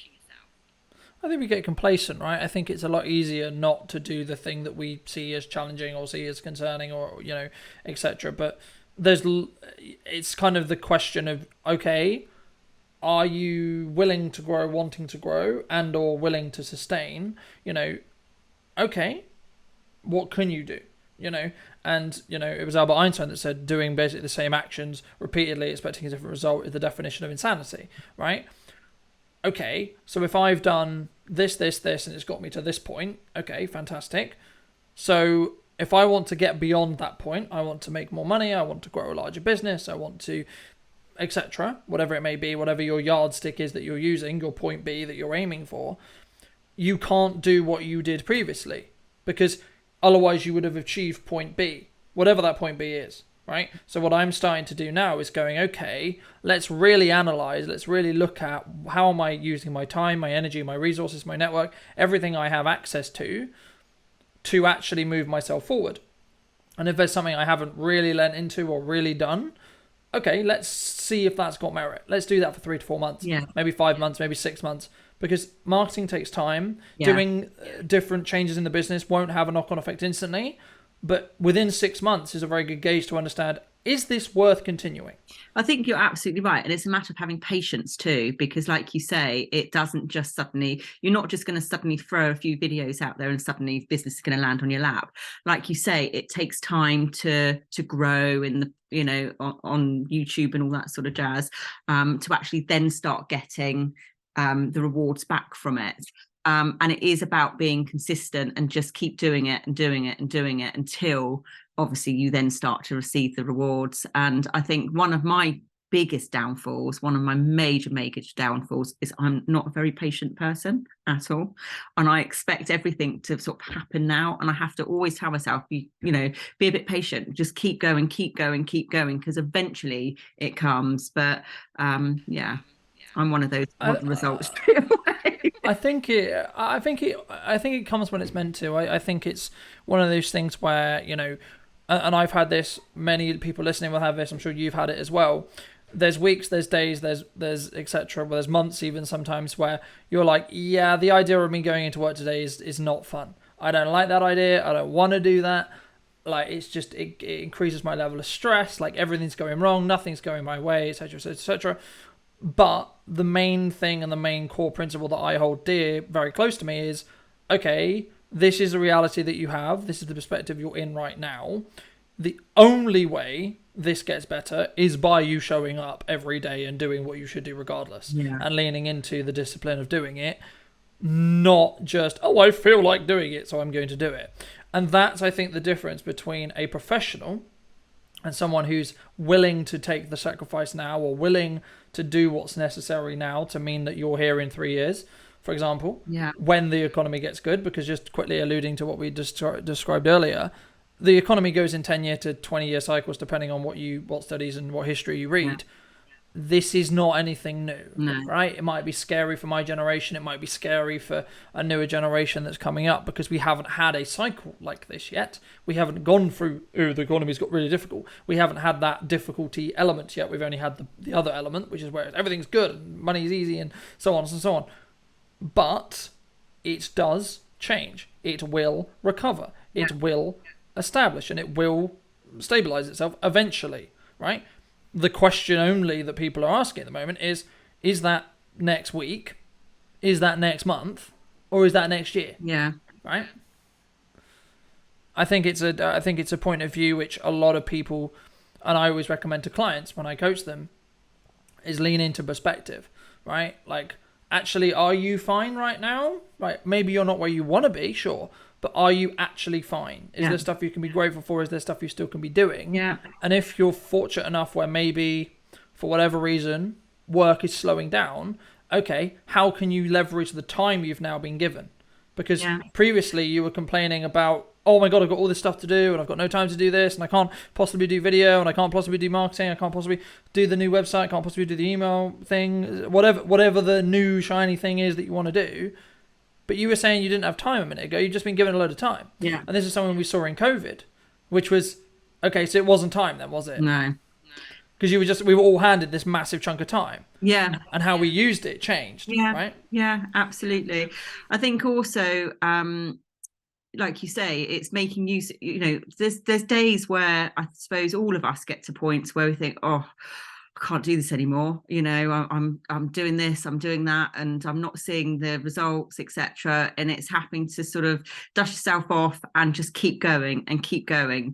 I think we get complacent, right? I think it's a lot easier not to do the thing that we see as challenging or see as concerning, or etc. But it's kind of the question of, okay, are you willing to grow, wanting to grow, and or willing to sustain? Okay, what can you do? And it was Albert Einstein that said doing basically the same actions repeatedly, expecting a different result, is the definition of insanity, right? Okay, so if I've done this, and it's got me to this point, okay, fantastic. So if I want to get beyond that point, I want to make more money, I want to grow a larger business, I want to, etc., whatever it may be, whatever your yardstick is that you're using, your point B that you're aiming for, you can't do what you did previously, because otherwise you would have achieved point B, whatever that point B is. Right? So what I'm starting to do now is going, okay, let's really analyze, let's really look at how am I using my time, my energy, my resources, my network, everything I have access to actually move myself forward. And if there's something I haven't really lent into or really done, okay, let's see if that's got merit. Let's do that for 3 to 4 months, maybe 5 months, maybe 6 months, because marketing takes time. Doing different changes in the business won't have a knock-on effect instantly. But within 6 months is a very good gauge to understand, is this worth continuing? I think you're absolutely right. And it's a matter of having patience too, because like you say, it doesn't just suddenly, you're not just going to suddenly throw a few videos out there and suddenly business is going to land on your lap. Like you say, it takes time to grow in the, on YouTube and all that sort of jazz, to actually then start getting the rewards back from it. And it is about being consistent and just keep doing it and doing it and doing it until obviously you then start to receive the rewards. And I think one of my biggest downfalls, one of my major downfalls, is I'm not a very patient person at all. And I expect everything to sort of happen now. And I have to always tell myself, be a bit patient, just keep going, because eventually it comes. But I'm one of those results straight away. I think it comes when it's meant to. I think it's one of those things where, and I've had this, many people listening will have this, I'm sure you've had it as well. There's weeks, there's days, there's etc. Well, there's months even sometimes where you're like, yeah, the idea of me going into work today is not fun. I don't like that idea. I don't want to do that. Like, it's just, it increases my level of stress. Like, everything's going wrong, nothing's going my way, etc., etc. But the main thing and the main core principle that I hold dear, very close to me, is, okay, this is a reality that you have. This is the perspective you're in right now. The only way this gets better is by you showing up every day and doing what you should do regardless, and leaning into the discipline of doing it, not just, I feel like doing it, so I'm going to do it. And that's, I think, the difference between a professional and someone who's willing to take the sacrifice now, or willing to do what's necessary now to mean that you're here in 3 years, for example, when the economy gets good. Because just quickly alluding to what we described earlier, the economy goes in 10-year to 20-year cycles, depending on what studies and what history you read. This is not anything new, right? It might be scary for my generation. It might be scary for a newer generation that's coming up, because we haven't had a cycle like this yet. We haven't gone through, the economy's got really difficult. We haven't had that difficulty element yet. We've only had the other element, which is where everything's good and money's easy and so on and so on. But it does change. It will recover. It will establish, and it will stabilize itself eventually, right? The question only that people are asking at the moment is that next week, is that next month, or is that next year? Yeah. Right? I think it's a point of view which a lot of people, and I always recommend to clients when I coach them, is lean into perspective, right? Like, actually, are you fine right now? Right? Maybe you're not where you want to be, sure, but are you actually fine? Is there stuff you can be grateful for? Is there stuff you still can be doing? Yeah. And if you're fortunate enough where maybe, for whatever reason, work is slowing down, okay, how can you leverage the time you've now been given? Because previously you were complaining about, oh my God, I've got all this stuff to do and I've got no time to do this and I can't possibly do video and I can't possibly do marketing, I can't possibly do the new website, I can't possibly do the email thing, whatever the new shiny thing is that you want to do. But you were saying you didn't have time a minute ago, you've just been given a load of time. Yeah. And this is something we saw in COVID, which was, okay, so it wasn't time then, was it? No. Because we were all handed this massive chunk of time. Yeah. And how we used it changed, right? Yeah, absolutely. I think also, like you say, it's making use, there's days where I suppose all of us get to points where we think, oh, I can't do this anymore. I'm doing this, I'm doing that, and I'm not seeing the results, etc. And it's having to sort of dust yourself off and just keep going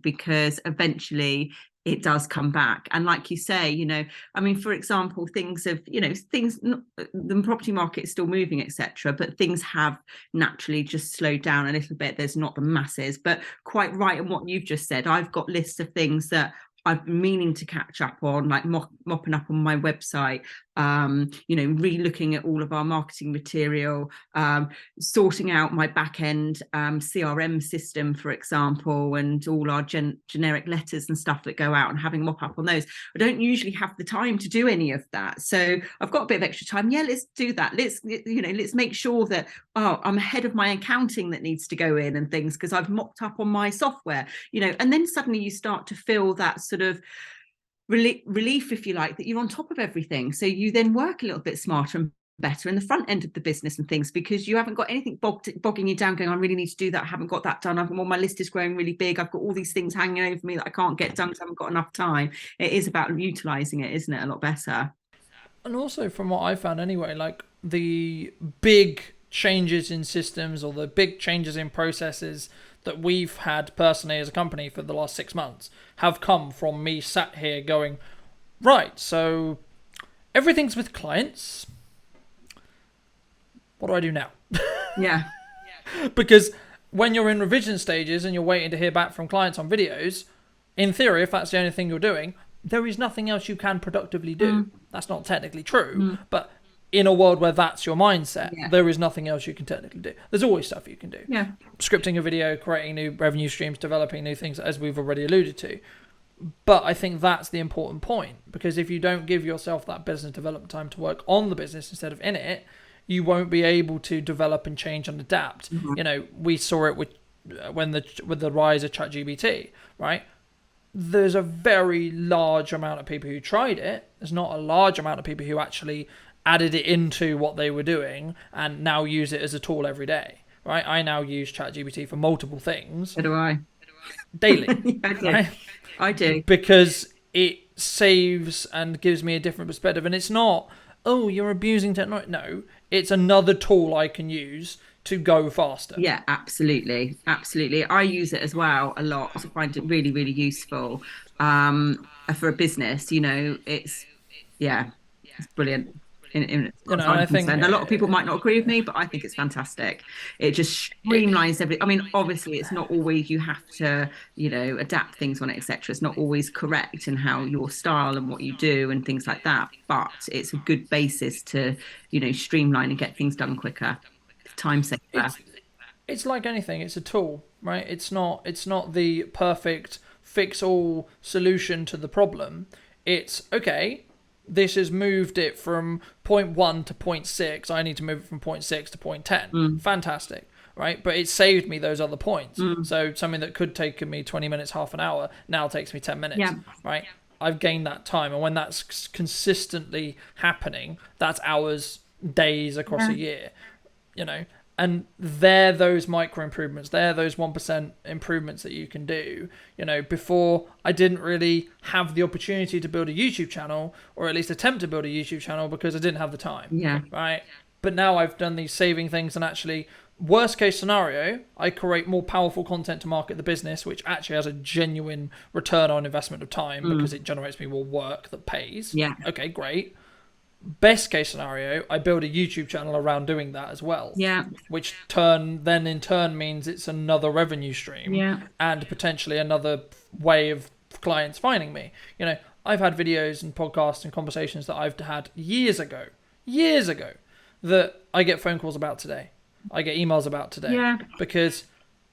because eventually it does come back. And like you say, for example, the property market is still moving, etc., but things have naturally just slowed down a little bit. There's not the masses, but quite right in what you've just said. I've got lists of things that I've been meaning to catch up on, like mopping up on my website, re-looking at all of our marketing material, sorting out my back-end CRM system, for example, and all our generic letters and stuff that go out and having mop up on those. I don't usually have the time to do any of that. So I've got a bit of extra time. Yeah, let's do that. Let's make sure that, I'm ahead of my accounting that needs to go in and things because I've mopped up on my software, and then suddenly you start to feel that sort of relief, if you like, that you're on top of everything. So you then work a little bit smarter and better in the front end of the business and things because you haven't got anything bogging you down going, I really need to do that, I haven't got that done, my list is growing really big, I've got all these things hanging over me that I can't get done because I haven't got enough time. It is about utilizing it, isn't it, a lot better. And also from what I found anyway, like the big changes in systems or the big changes in processes that we've had personally as a company for the last 6 months have come from me sat here going, right, so everything's with clients. What do I do now? Yeah. Because when you're in revision stages and you're waiting to hear back from clients on videos, in theory, if that's the only thing you're doing, there is nothing else you can productively do. That's not technically true, but in a world where that's your mindset, there is nothing else you can technically do. There's always stuff you can do. Yeah. Scripting a video, creating new revenue streams, developing new things, as we've already alluded to. But I think that's the important point, because if you don't give yourself that business development time to work on the business instead of in it, you won't be able to develop and change and adapt. We saw it with the rise of ChatGPT, right? There's a very large amount of people who tried it. There's not a large amount of people who actually added it into what they were doing and now use it as a tool every day, right? I now use ChatGPT for multiple things. So do I. Daily. I do. Right? I do. Because it saves and gives me a different perspective. And it's not, oh, you're abusing technology. No, it's another tool I can use to go faster. Yeah, absolutely. Absolutely. I use it as well a lot. I find it really, really useful for a business. It's brilliant. I think a lot of people might not agree with me, but I think it's fantastic. It just streamlines everything. I mean, obviously it's not always, you have to adapt things on it, etc. It's not always correct in how your style and what you do and things like that, but it's a good basis to streamline and get things done quicker, time saver. It's like anything, it's a tool, right? It's not the perfect fix all solution to the problem. It's okay, this has moved it from point 1 to point 6. I need to move it from point 6 to point 10. Fantastic, right? But it saved me those other points. So something that could take me 20 minutes, half an hour, now takes me 10 minutes, right? I've gained that time. And when that's consistently happening, that's hours, days across a year, And they're those micro improvements. They're those 1% improvements that you can do. Before I didn't really have the opportunity to build a YouTube channel, or at least attempt to build a YouTube channel, because I didn't have the time. Yeah. Right. But now I've done these saving things, and actually, worst case scenario, I create more powerful content to market the business, which actually has a genuine return on investment of time because it generates me more work that pays. Yeah. Okay, great. Best case scenario, I build a YouTube channel around doing that as well. Yeah. Which then in turn means it's another revenue stream. Yeah. And potentially another way of clients finding me. I've had videos and podcasts and conversations that I've had years ago, that I get phone calls about today. I get emails about today. Yeah. Because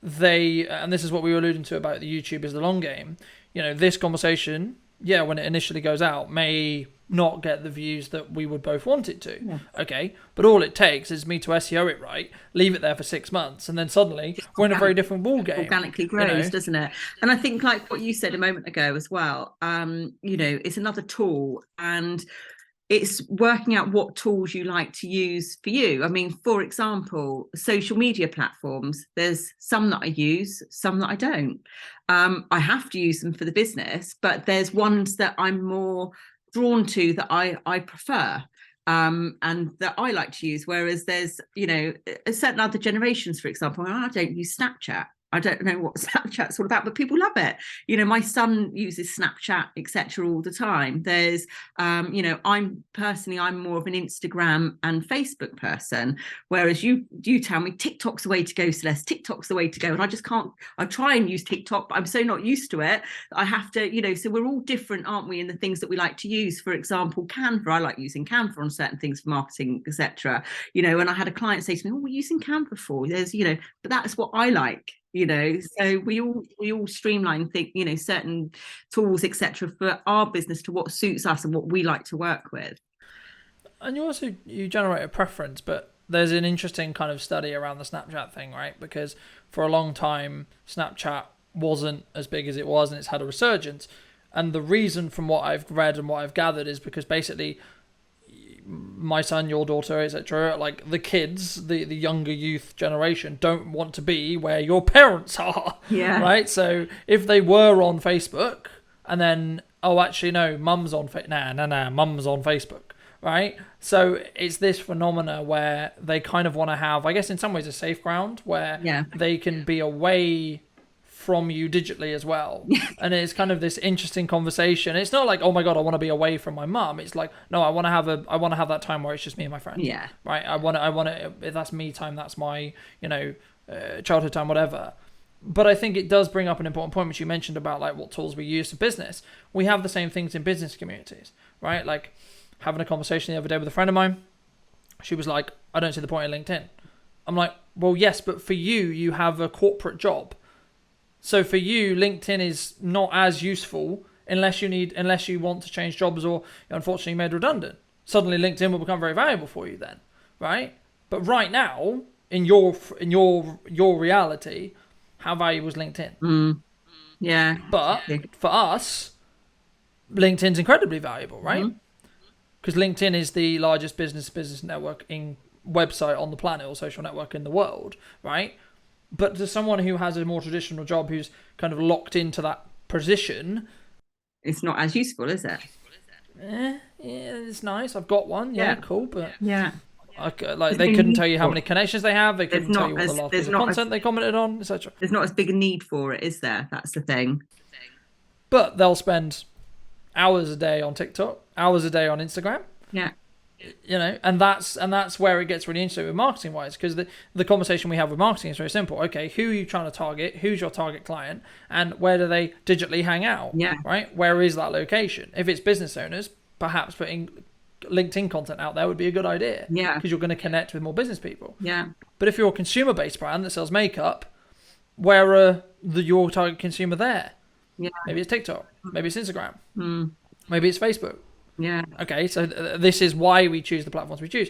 and this is what we were alluding to about the YouTube is the long game. This conversation, when it initially goes out, may not get the views that we would both want it to. Yeah. Okay, but all it takes is me to SEO it right, leave it there for 6 months, and then suddenly we're in a very different ball game. Organically grows, doesn't it? And I think, like what you said a moment ago as well, it's another tool, and it's working out what tools you like to use for you. I mean, for example, social media platforms, there's some that I use, some that I don't. I have to use them for the business, but there's ones that I'm more drawn to, that I prefer, and that I like to use. Whereas there's, certain other generations, for example, I don't use Snapchat. I don't know what Snapchat's all about, but people love it. My son uses Snapchat, etc., all the time. There's, I'm more of an Instagram and Facebook person, whereas you tell me TikTok's the way to go, Celeste. TikTok's the way to go, and I just can't. I try and use TikTok, but I'm so not used to it. I have to, so we're all different, aren't we, in the things that we like to use. For example, Canva. I like using Canva on certain things for marketing, etc. And I had a client say to me, "Oh, we're using Canva for." There's, but that's what I like. So we all streamline certain tools, etc., for our business to what suits us and what we like to work with. And you generate a preference, but there's an interesting kind of study around the Snapchat thing, right? Because for a long time Snapchat wasn't as big as it was, and it's had a resurgence. And the reason, from what I've read and what I've gathered, is because basically my son, your daughter, etc., like the kids, the younger youth generation, don't want to be where your parents are. Yeah. Right? So if they were on Facebook, and then, oh, actually, no, mum's on mum's on Facebook. Right? So it's this phenomena where they kind of want to have, I guess in some ways, a safe ground where they can be away from you digitally as well. And it's kind of this interesting conversation. It's not like, oh my god, I want to be away from my mum. It's like, no, I want to have that time where it's just me and my friends. Yeah. Right. I want to, if that's me time, that's my, childhood time, whatever. But I think it does bring up an important point, which you mentioned about like what tools we use for business. We have the same things in business communities, right? Like having a conversation the other day with a friend of mine. She was like, I don't see the point in LinkedIn. I'm like, well, yes, but for you have a corporate job. So for you, LinkedIn is not as useful unless you want to change jobs or you're unfortunately made redundant. Suddenly LinkedIn will become very valuable for you then, right? But right now, in your reality, how valuable is LinkedIn? Yeah. But for us, LinkedIn's incredibly valuable, right? Because LinkedIn is the largest business networking website on the planet, or social network in the world, right? But to someone who has a more traditional job, who's kind of locked into that position, it's not as useful, is it? Yeah, it's nice. I've got one. Yeah, cool. But they couldn't tell you how many connections they have. They couldn't tell you what the last piece of content they commented on, etc. There's not as big a need for it, is there? That's the thing. But they'll spend hours a day on TikTok, hours a day on Instagram. Yeah. And that's where it gets really interesting with marketing wise, because the conversation we have with marketing is very simple. Okay, who are you trying to target? Who's your target client? And where do they digitally hang out? Yeah. Right? Where is that location? If it's business owners, perhaps putting LinkedIn content out there would be a good idea. Yeah. Because you're going to connect with more business people. Yeah. But if you're a consumer-based brand that sells makeup, where are your target consumer there? Yeah. Maybe it's TikTok. Maybe it's Instagram. Maybe it's Facebook. Yeah. Okay, so this is why we choose the platforms we choose.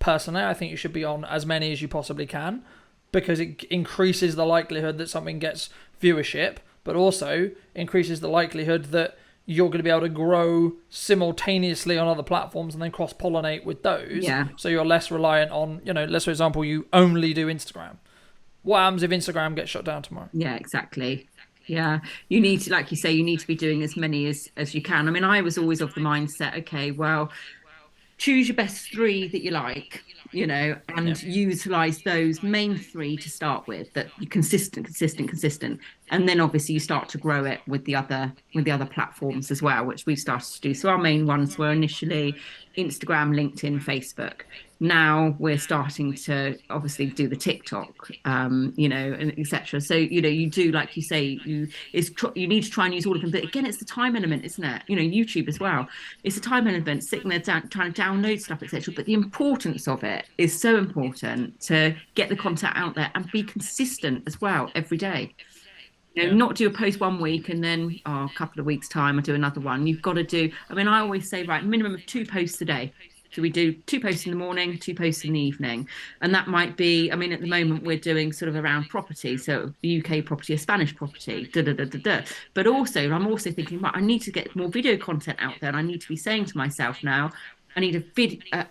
Personally, I think you should be on as many as you possibly can, because it increases the likelihood that something gets viewership, but also increases the likelihood that you're going to be able to grow simultaneously on other platforms and then cross-pollinate with those. Yeah. So you're less reliant on, let's for example, you only do Instagram. What happens if Instagram gets shut down tomorrow? Yeah, exactly. Yeah, you need to, like you say, you need to be doing as many as you can. I mean, I was always of the mindset, okay, well, choose your best three that you like, and utilize those main three to start with, that you consistent, and then obviously you start to grow it with the other platforms as well, which we've started to do. So our main ones were initially Instagram, LinkedIn, Facebook. Now we're starting to obviously do the TikTok, and etc. So you do, like you say, you need to try and use all of them. But again, it's the time element, isn't it? YouTube as well. It's the time element, sitting there trying to download stuff, etc. But the importance of it is so important, to get the content out there and be consistent as well every day. Not do a post one week and then a couple of weeks time I do another one. You've got to do, I mean, I always say, right, minimum of 2 posts a day. So we do 2 posts in the morning, 2 posts in the evening. And that might be, I mean, at the moment we're doing sort of around property. So a UK property, a Spanish property, But also, I'm also thinking, right, I need to get more video content out there. And I need to be saying to myself now, I need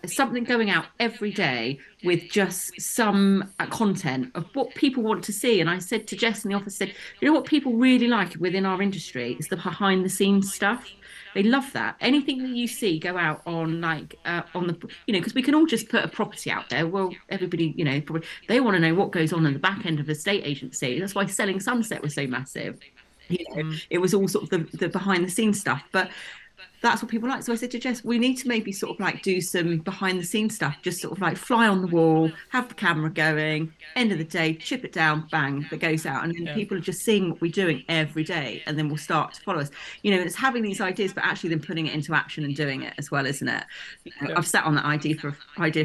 something going out every day with just some content of what people want to see. And I said to Jess in the office, what people really like within our industry is the behind the scenes stuff. They love that. Anything that you see go out on on the, because we can all just put a property out there. Well, everybody, probably they want to know what goes on in the back end of a estate agency. That's why Selling Sunset was so massive. It was all sort of the behind the scenes stuff. But that's what people like. So I said to Jess, we need to maybe sort of like do some behind the scenes stuff, just sort of like fly on the wall, have the camera going, end of the day, chip it down, bang, that goes out. And then people are just seeing what we're doing every day, and then we'll start to follow us. It's having these ideas, but actually then putting it into action and doing it as well, isn't it? I've sat on that idea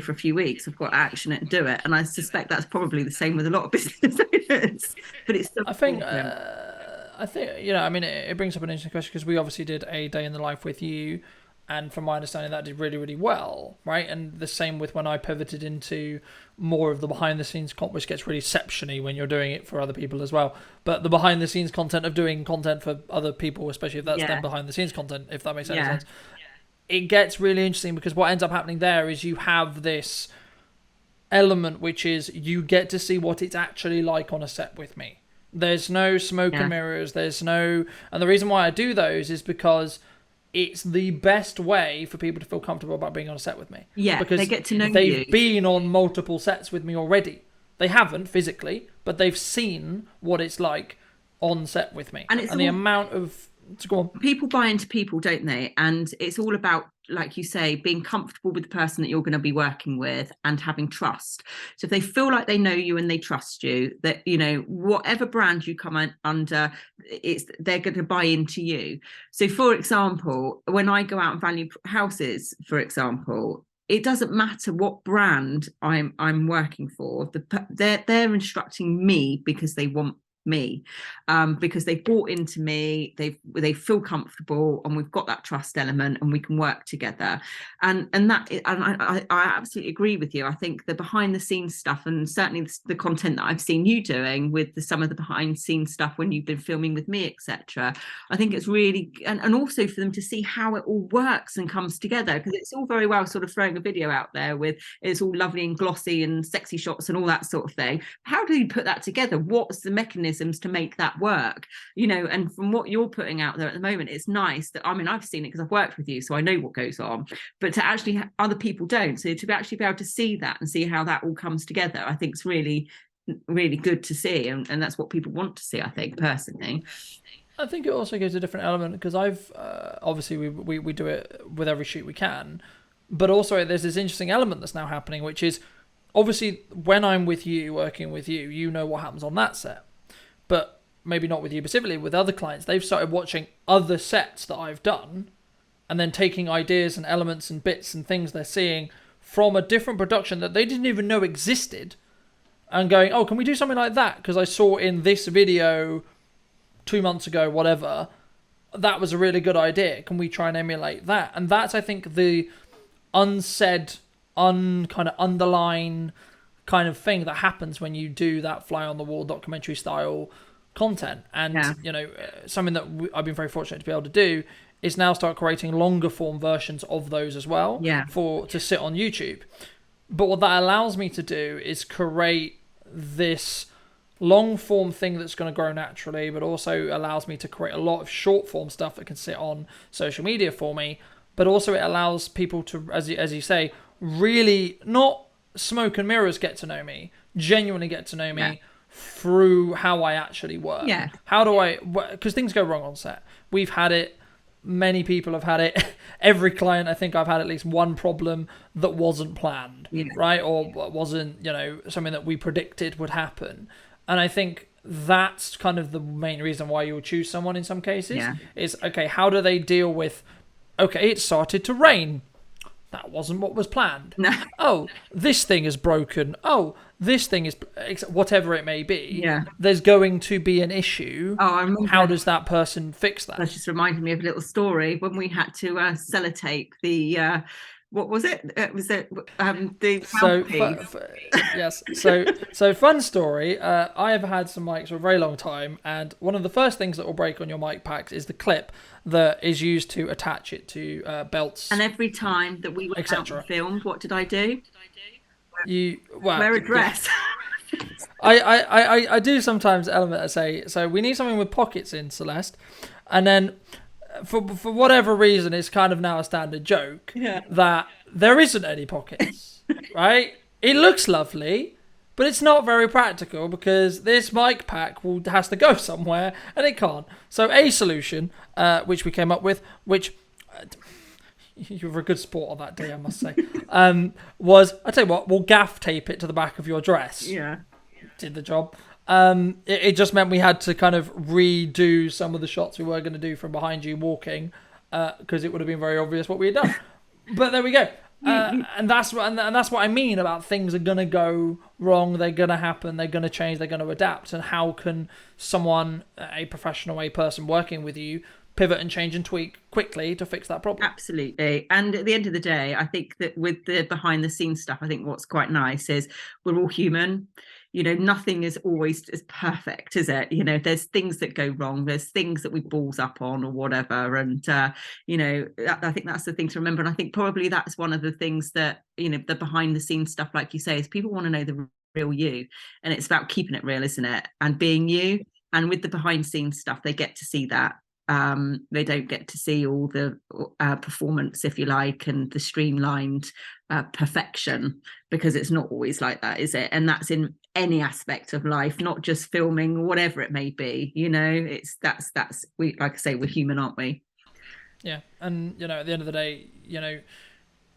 for a few weeks. I've got to action it and do it. And I suspect that's probably the same with a lot of business owners. But it's so I think, it brings up an interesting question, because we obviously did a day in the life with you, and from my understanding that did really, really well, right? And the same with when I pivoted into more of the behind the scenes content, which gets really exceptional when you're doing it for other people as well. But the behind the scenes content of doing content for other people, especially if that's them behind the scenes content, if that makes any sense, it gets really interesting, because what ends up happening there is you have this element, which is you get to see what it's actually like on a set with me. There's no smoke and mirrors. There's no... And the reason why I do those is because it's the best way for people to feel comfortable about being on a set with me. Yeah, because they get to know they've been on multiple sets with me already. They haven't physically, but they've seen what it's like on set with me. And the amount of... Go on. People buy into people, don't they? And it's all about, like you say, being comfortable with the person that you're going to be working with and having trust. So if they feel like they know you and they trust you, that, whatever brand you come under, they're going to buy into you. So for example, when I go out and value houses, for example, it doesn't matter what brand I'm working for. They're instructing me because they want me, because they've bought into me, they feel comfortable, and we've got that trust element, and we can work together. And I absolutely agree with you. I think the behind the scenes stuff, and certainly the content that I've seen you doing with some of the behind the scenes stuff when you've been filming with me, etc., I think it's really, and also for them to see how it all works and comes together, because it's all very well sort of throwing a video out there with it's all lovely and glossy and sexy shots and all that sort of thing. How do you put that together? What's the mechanism to make that work? And from what you're putting out there at the moment, it's nice that, I mean, I've seen it because I've worked with you, so I know what goes on, but to actually other people don't, so to actually be able to see that and see how that all comes together, I think it's really, really good to see, and that's what people want to see, I think, personally. I think it also gives a different element, because I've obviously we do it with every shoot we can, but also there's this interesting element that's now happening, which is obviously when I'm with you, working with you, you know what happens on that set. But maybe not with you specifically, with other clients, they've started watching other sets that I've done and then taking ideas and elements and bits and things they're seeing from a different production that they didn't even know existed, and going, oh, can we do something like that? Because I saw in this video 2 months ago, whatever, that was a really good idea. Can we try and emulate that? And that's, I think, the unsaid, kind of underline kind of thing that happens when you do that fly on the wall documentary style content. And Yeah. something that I've been very fortunate to be able to do is now start creating longer form versions of those as well, Yeah. to sit on YouTube. But what that allows me to do is create this long form thing that's going to grow naturally, but also allows me to create a lot of short form stuff that can sit on social media for me. But also it allows people to, as you say, really not smoke and mirrors get to know me, genuinely get to know me through how I actually work. Yeah. How do I, because things go wrong on set. We've had it. Many people have had it. Every client, I think I've had at least one problem that wasn't planned, right? Or wasn't, something that we predicted would happen. And I think that's kind of the main reason why you'll choose someone in some cases is, okay, how do they deal with, okay, it started to rain. That wasn't what was planned. No. Oh, this thing is broken. Oh, this thing is, whatever it may be. Yeah. There's going to be an issue. Oh, I remember. How does that person fix that? That's just reminded me of a little story when we had to Celete the what was it? Was it the yes. So fun story. I have had some mics for a very long time, and one of the first things that will break on your mic packs is the clip that is used to attach it to belts. And every time that we went out and filmed, what did I do? Wear a dress. Yeah. I do sometimes element I say, so we need something with pockets in, Celeste, and then for whatever reason it's kind of now a standard joke that there isn't any pockets. Right? It looks lovely, but it's not very practical because this mic pack has to go somewhere and it can't. So a solution which we came up with, which you were a good sport on that day, I must say, was, I tell you what, we'll gaff tape it to the back of your dress. Yeah. Did the job. It just meant we had to kind of redo some of the shots we were going to do from behind you walking, because it would have been very obvious what we had done. But there we go. And that's what I mean about things are going to go wrong, they're going to happen, they're going to change, they're going to adapt. And how can someone, a professional, a person working with you, pivot and change and tweak quickly to fix that problem? Absolutely. And at the end of the day, I think that with the behind the scenes stuff, I think what's quite nice is we're all human. Nothing is always as perfect, is it? There's things that go wrong. There's things that we balls up on or whatever. And, I think that's the thing to remember. And I think probably that's one of the things that, the behind the scenes stuff, like you say, is people want to know the real you. And it's about keeping it real, isn't it? And being you. And with the behind the scenes stuff, they get to see that. They don't get to see all the performance, if you like, and the streamlined perfection, because it's not always like that, is it? And that's in any aspect of life, not just filming, whatever it may be. That's we, like I say, we're human, aren't we? Yeah. And at the end of the day,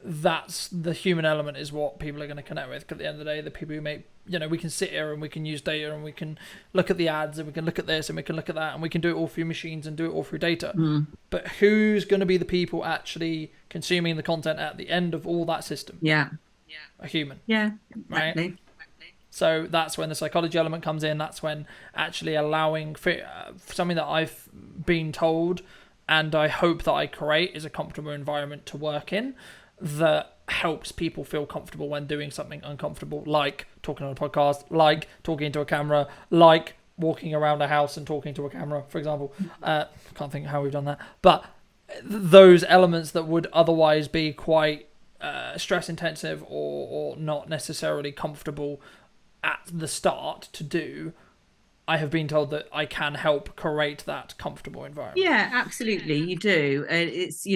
that's the human element is what people are going to connect with. Because at the end of the day, the people who make, we can sit here and we can use data and we can look at the ads and we can look at this and we can look at that and we can do it all through machines and do it all through data. But who's going to be the people actually consuming the content at the end of all that system? Yeah. A human. Yeah, exactly. Right? So that's when the psychology element comes in. That's when actually allowing something that I've been told and I hope that I create is a comfortable environment to work in that helps people feel comfortable when doing something uncomfortable, like talking on a podcast, like talking into a camera, like walking around a house and talking to a camera, for example. Can't think how we've done that. But those elements that would otherwise be quite stress intensive or not necessarily comfortable at the start to do, I have been told that I can help create that comfortable environment. Yeah, absolutely, you do. It's,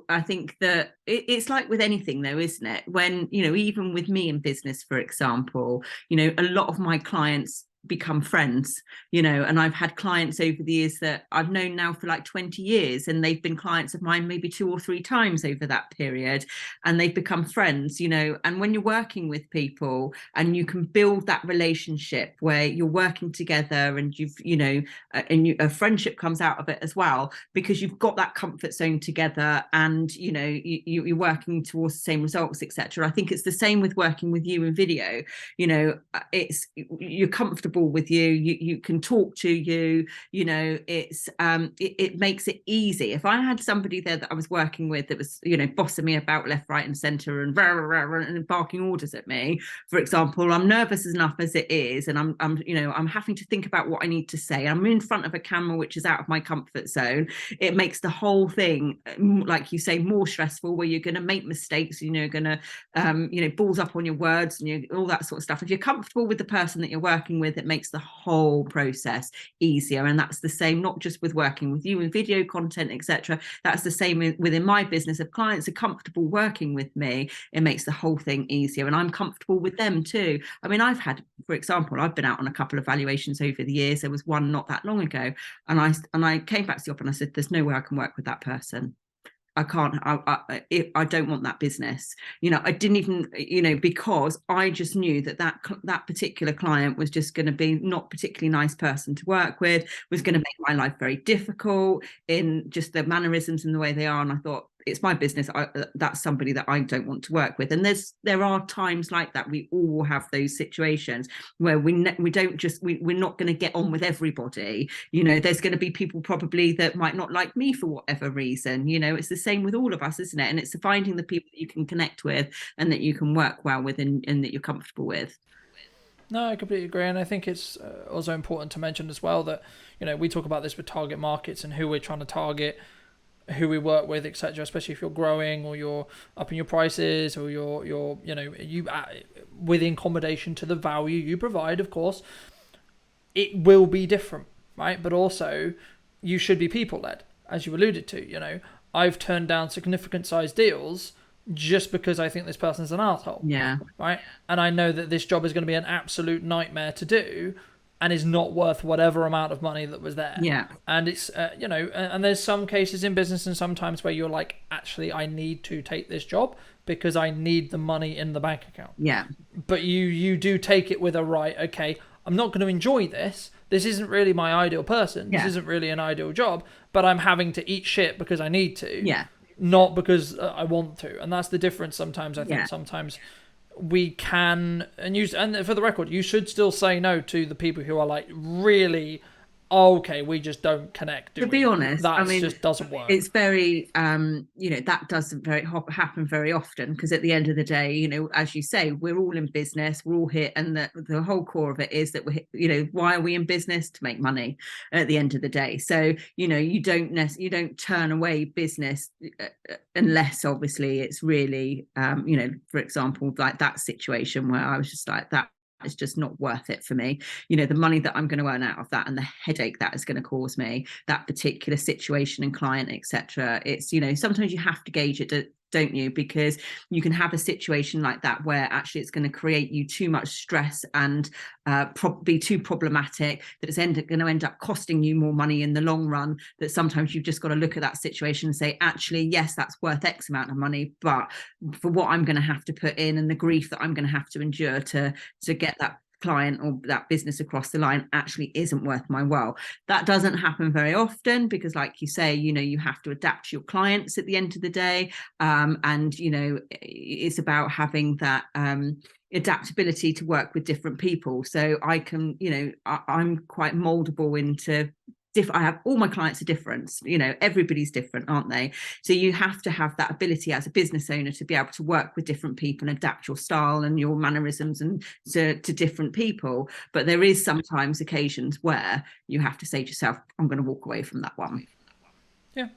I think that it's like with anything though, isn't it? When, even with me in business, for example, a lot of my clients become friends, and I've had clients over the years that I've known now for like 20 years, and they've been clients of mine maybe 2 or 3 times over that period, and they've become friends, and when you're working with people and you can build that relationship where you're working together and a friendship comes out of it as well, because you've got that comfort zone together and you're working towards the same results, etc. I think it's the same with working with you in video. It's you're comfortable comfortable with you, you can talk to you, you know, it makes it easy. If I had somebody there that I was working with that was, you know, bossing me about left, right and centre and and barking orders at me, for example, I'm nervous enough as it is, and I'm you know, I'm having to think about what I need to say. I'm in front of a camera, which is out of my comfort zone. It makes the whole thing, like you say, more stressful, where you're going to make mistakes, you know, going to you know, balls up on your words and all that sort of stuff. If you're comfortable with the person that you're working with, it makes the whole process easier. And that's the same not just with working with you and video content, etc. That's the same within my business. If clients are comfortable working with me, it makes the whole thing easier, and I'm comfortable with them too. I mean, I've had, for example, I've been out on a couple of valuations over the years. There was one not that long ago, and I came back to the op and I said, there's no way I can work with that person. I can't, I don't want that business. You know, I didn't even, you know, because I just knew that particular client was just going to be not particularly nice person to work with, was going to make my life very difficult in just their mannerisms and the way they are. And I thought, it's my business. That's somebody that I don't want to work with. And there are times like that. We all have those situations where we're not going to get on with everybody. You know, there's going to be people probably that might not like me for whatever reason. You know, it's the same with all of us, isn't it? And it's finding the people that you can connect with and that you can work well with and that you're comfortable with. No, I completely agree, and I think it's also important to mention as well that, you know, we talk about this with target markets and who we're trying to target, who we work with, etc. Especially if you're growing or you're upping your prices or you're you know, you within accommodation to the value you provide. Of course, it will be different, right? But also, you should be people led, as you alluded to. You know, I've turned down significant size deals just because I think this person's an asshole. Yeah. Right. And I know that this job is going to be an absolute nightmare to do, and is not worth whatever amount of money that was there. Yeah. And it's, you know, and there's some cases in business and sometimes where you're like, actually, I need to take this job because I need the money in the bank account. Yeah. But you do take it with a right, okay, I'm not going to enjoy this. This isn't really my ideal person. Yeah. This isn't really an ideal job, but I'm having to eat shit because I need to. Yeah. Not because I want to. And that's the difference sometimes. I think Yeah. sometimes we can, and for the record, you should still say no to the people who are like, really, okay, we just don't connect. To be honest, that I mean, just doesn't work. It's very, you know, that doesn't happen very often, because at the end of the day, you know, as you say, we're all in business, we're all here, and the whole core of it is that we're, you know, why are we in business? To make money at the end of the day. So, you know, you don't turn away business unless obviously it's really, you know, for example, like that situation where I was just like, that it's just not worth it for me. You know, the money that I'm going to earn out of that and the headache that is going to cause me, that particular situation and client, etc. It's, you know, sometimes you have to gauge it, don't you? Because you can have a situation like that where actually it's going to create you too much stress and be too problematic, that it's going to end up costing you more money in the long run. That sometimes you've just got to look at that situation and say, actually, yes, that's worth X amount of money, but for what I'm going to have to put in and the grief that I'm going to have to endure to get that client or that business across the line actually isn't worth my while. That doesn't happen very often because, like you say, you know, you have to adapt to your clients at the end of the day, and you know, it's about having that adaptability to work with different people. So I can, you know, I'm quite moldable into I have, all my clients are different, you know, everybody's different, aren't they? So you have to have that ability as a business owner to be able to work with different people and adapt your style and your mannerisms and to different people. But there is sometimes occasions where you have to say to yourself, I'm going to walk away from that one. Yeah.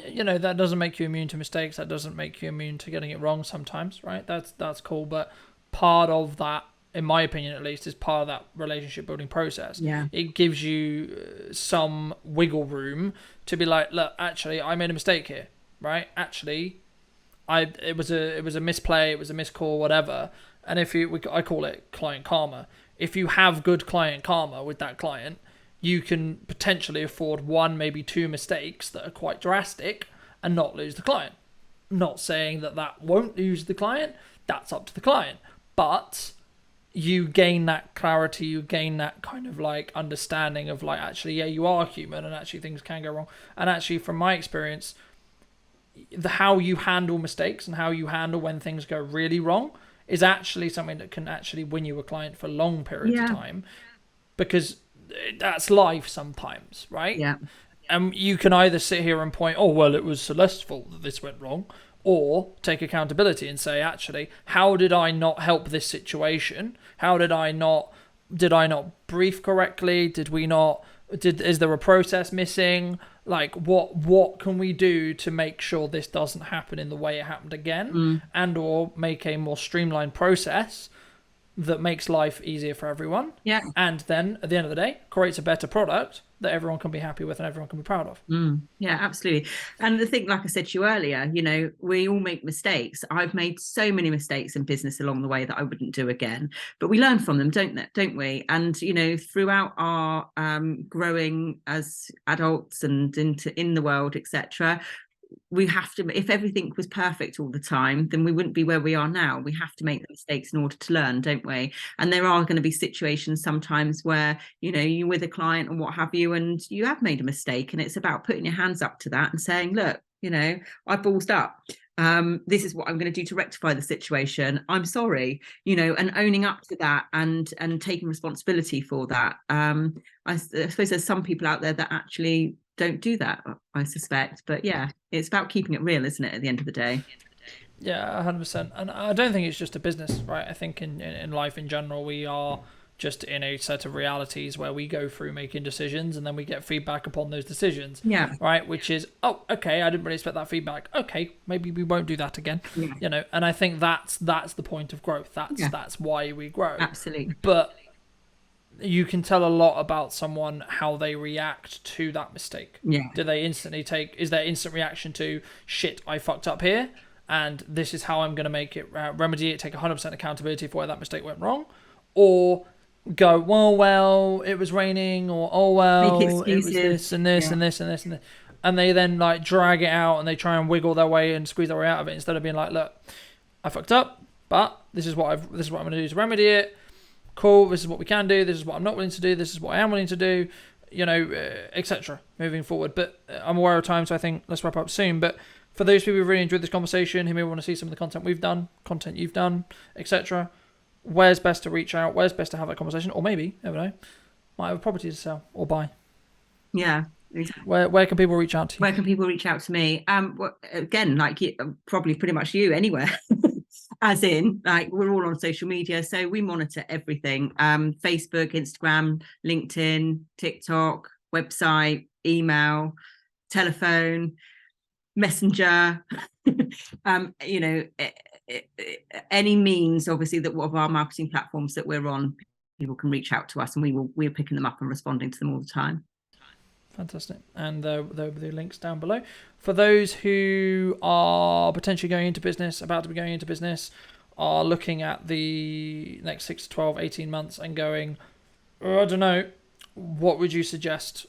You know, that doesn't make you immune to mistakes. That doesn't make you immune to getting it wrong sometimes, right? That's cool. But part of that, in my opinion at least, is part of that relationship building process. Yeah. It gives you some wiggle room to be like, look, actually, I made a mistake here, right? Actually, it was a misplay, it was a miscall, whatever. And I call it client karma. If you have good client karma with that client, you can potentially afford one, maybe two mistakes that are quite drastic and not lose the client. I'm not saying that won't lose the client. That's up to the client. But you gain that clarity, you gain that kind of like understanding of like, actually, yeah, you are human and actually things can go wrong. And actually, from my experience, how you handle mistakes and how you handle when things go really wrong is actually something that can actually win you a client for long periods of time. because that's life sometimes, right? Yeah. You can either sit here and point, oh, well, it was Celeste's fault that this went wrong, or take accountability and say, actually, how did I not help this situation? How did I not brief correctly? Is there a process missing? Like, what can we do to make sure this doesn't happen in the way it happened again, and or make a more streamlined process that makes life easier for everyone. Yeah. And then at the end of the day, creates a better product that everyone can be happy with and everyone can be proud of. Yeah, absolutely. And the thing, like I said to you earlier, we all make mistakes. I've made so many mistakes in business along the way that I wouldn't do again, but we learn from them, don't we? And, throughout our growing as adults and in the world, etc., we have to, if everything was perfect all the time, then we wouldn't be where we are now. We have to make the mistakes in order to learn, don't we? And there are going to be situations sometimes where, you're with a client and what have you, and you have made a mistake, and it's about putting your hands up to that and saying, look, I ballsed up. This is what I'm going to do to rectify the situation. I'm sorry, and owning up to that and taking responsibility for that. I suppose there's some people out there that actually don't do that, I suspect. But yeah, it's about keeping it real, isn't it, at the end of the day? Yeah, 100%. And I don't think it's just a business, right? I think in life in general, we are just in a set of realities where we go through making decisions and then we get feedback upon those decisions. Yeah. Right? Which is, oh, okay, I didn't really expect that feedback. Okay, maybe we won't do that again. Yeah. And I think that's the point of growth. That's why we grow. Absolutely. But you can tell a lot about someone how they react to that mistake. Yeah. Do they instantly is their instant reaction to, shit, I fucked up here, and this is how I'm going to make it, remedy it, take 100% accountability for where that mistake went wrong? Or go, well, it was raining, or, oh, well, it was this and this and this and this and this. And they then like drag it out and they try and wiggle their way and squeeze their way out of it, instead of being like, look, I fucked up, but this is what I'm going to do to remedy it. Cool, this is what we can do, this is what I'm not willing to do, this is what I am willing to do, etc. moving forward. But I'm aware of time, so I think let's wrap up soon. But for those people who really enjoyed this conversation, who may want to see some of the content we've done, content you've done, etc., where's best to reach out, where's best to have that conversation, or maybe, never know, might have a property to sell or buy. Yeah. Exactly. Where can people reach out to you? Where can people reach out to me? Again, like probably pretty much you anywhere. As in, like, we're all on social media, so we monitor everything. Facebook, Instagram, LinkedIn, TikTok, website, email, telephone, messenger, any means, obviously, that of our marketing platforms that we're on, people can reach out to us, and we're picking them up and responding to them all the time. Fantastic. And there'll be the links down below. For those who are potentially going into business, about to be going into business, are looking at the next 6 to 12, 18 months and going, I don't know, what would you suggest?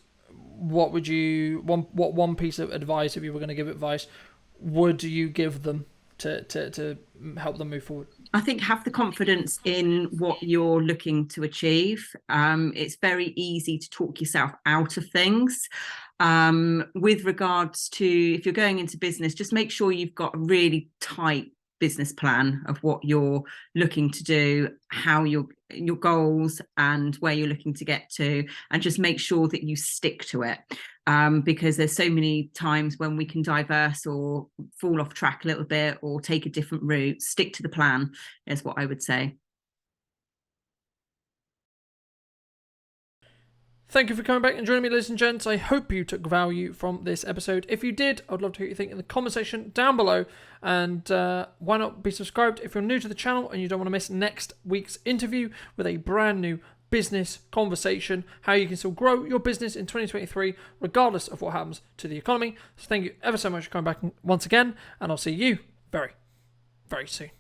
What one piece of advice, if you were going to give advice, would you give them to help them move forward? I think have the confidence in what you're looking to achieve. It's very easy to talk yourself out of things. With regards to, if you're going into business, just make sure you've got a really tight business plan of what you're looking to do, how your goals and where you're looking to get to, and just make sure that you stick to it. Because there's so many times when we can diverse or fall off track a little bit or take a different route. Stick to the plan is what I would say. Thank you for coming back and joining me, ladies and gents. I hope you took value from this episode. If you did, I'd love to hear what you think in the comment section down below. And why not be subscribed if you're new to the channel and you don't want to miss next week's interview with a brand new business conversation, how you can still grow your business in 2023 regardless of what happens to the economy. So thank you ever so much for coming back once again, and I'll see you very, very soon.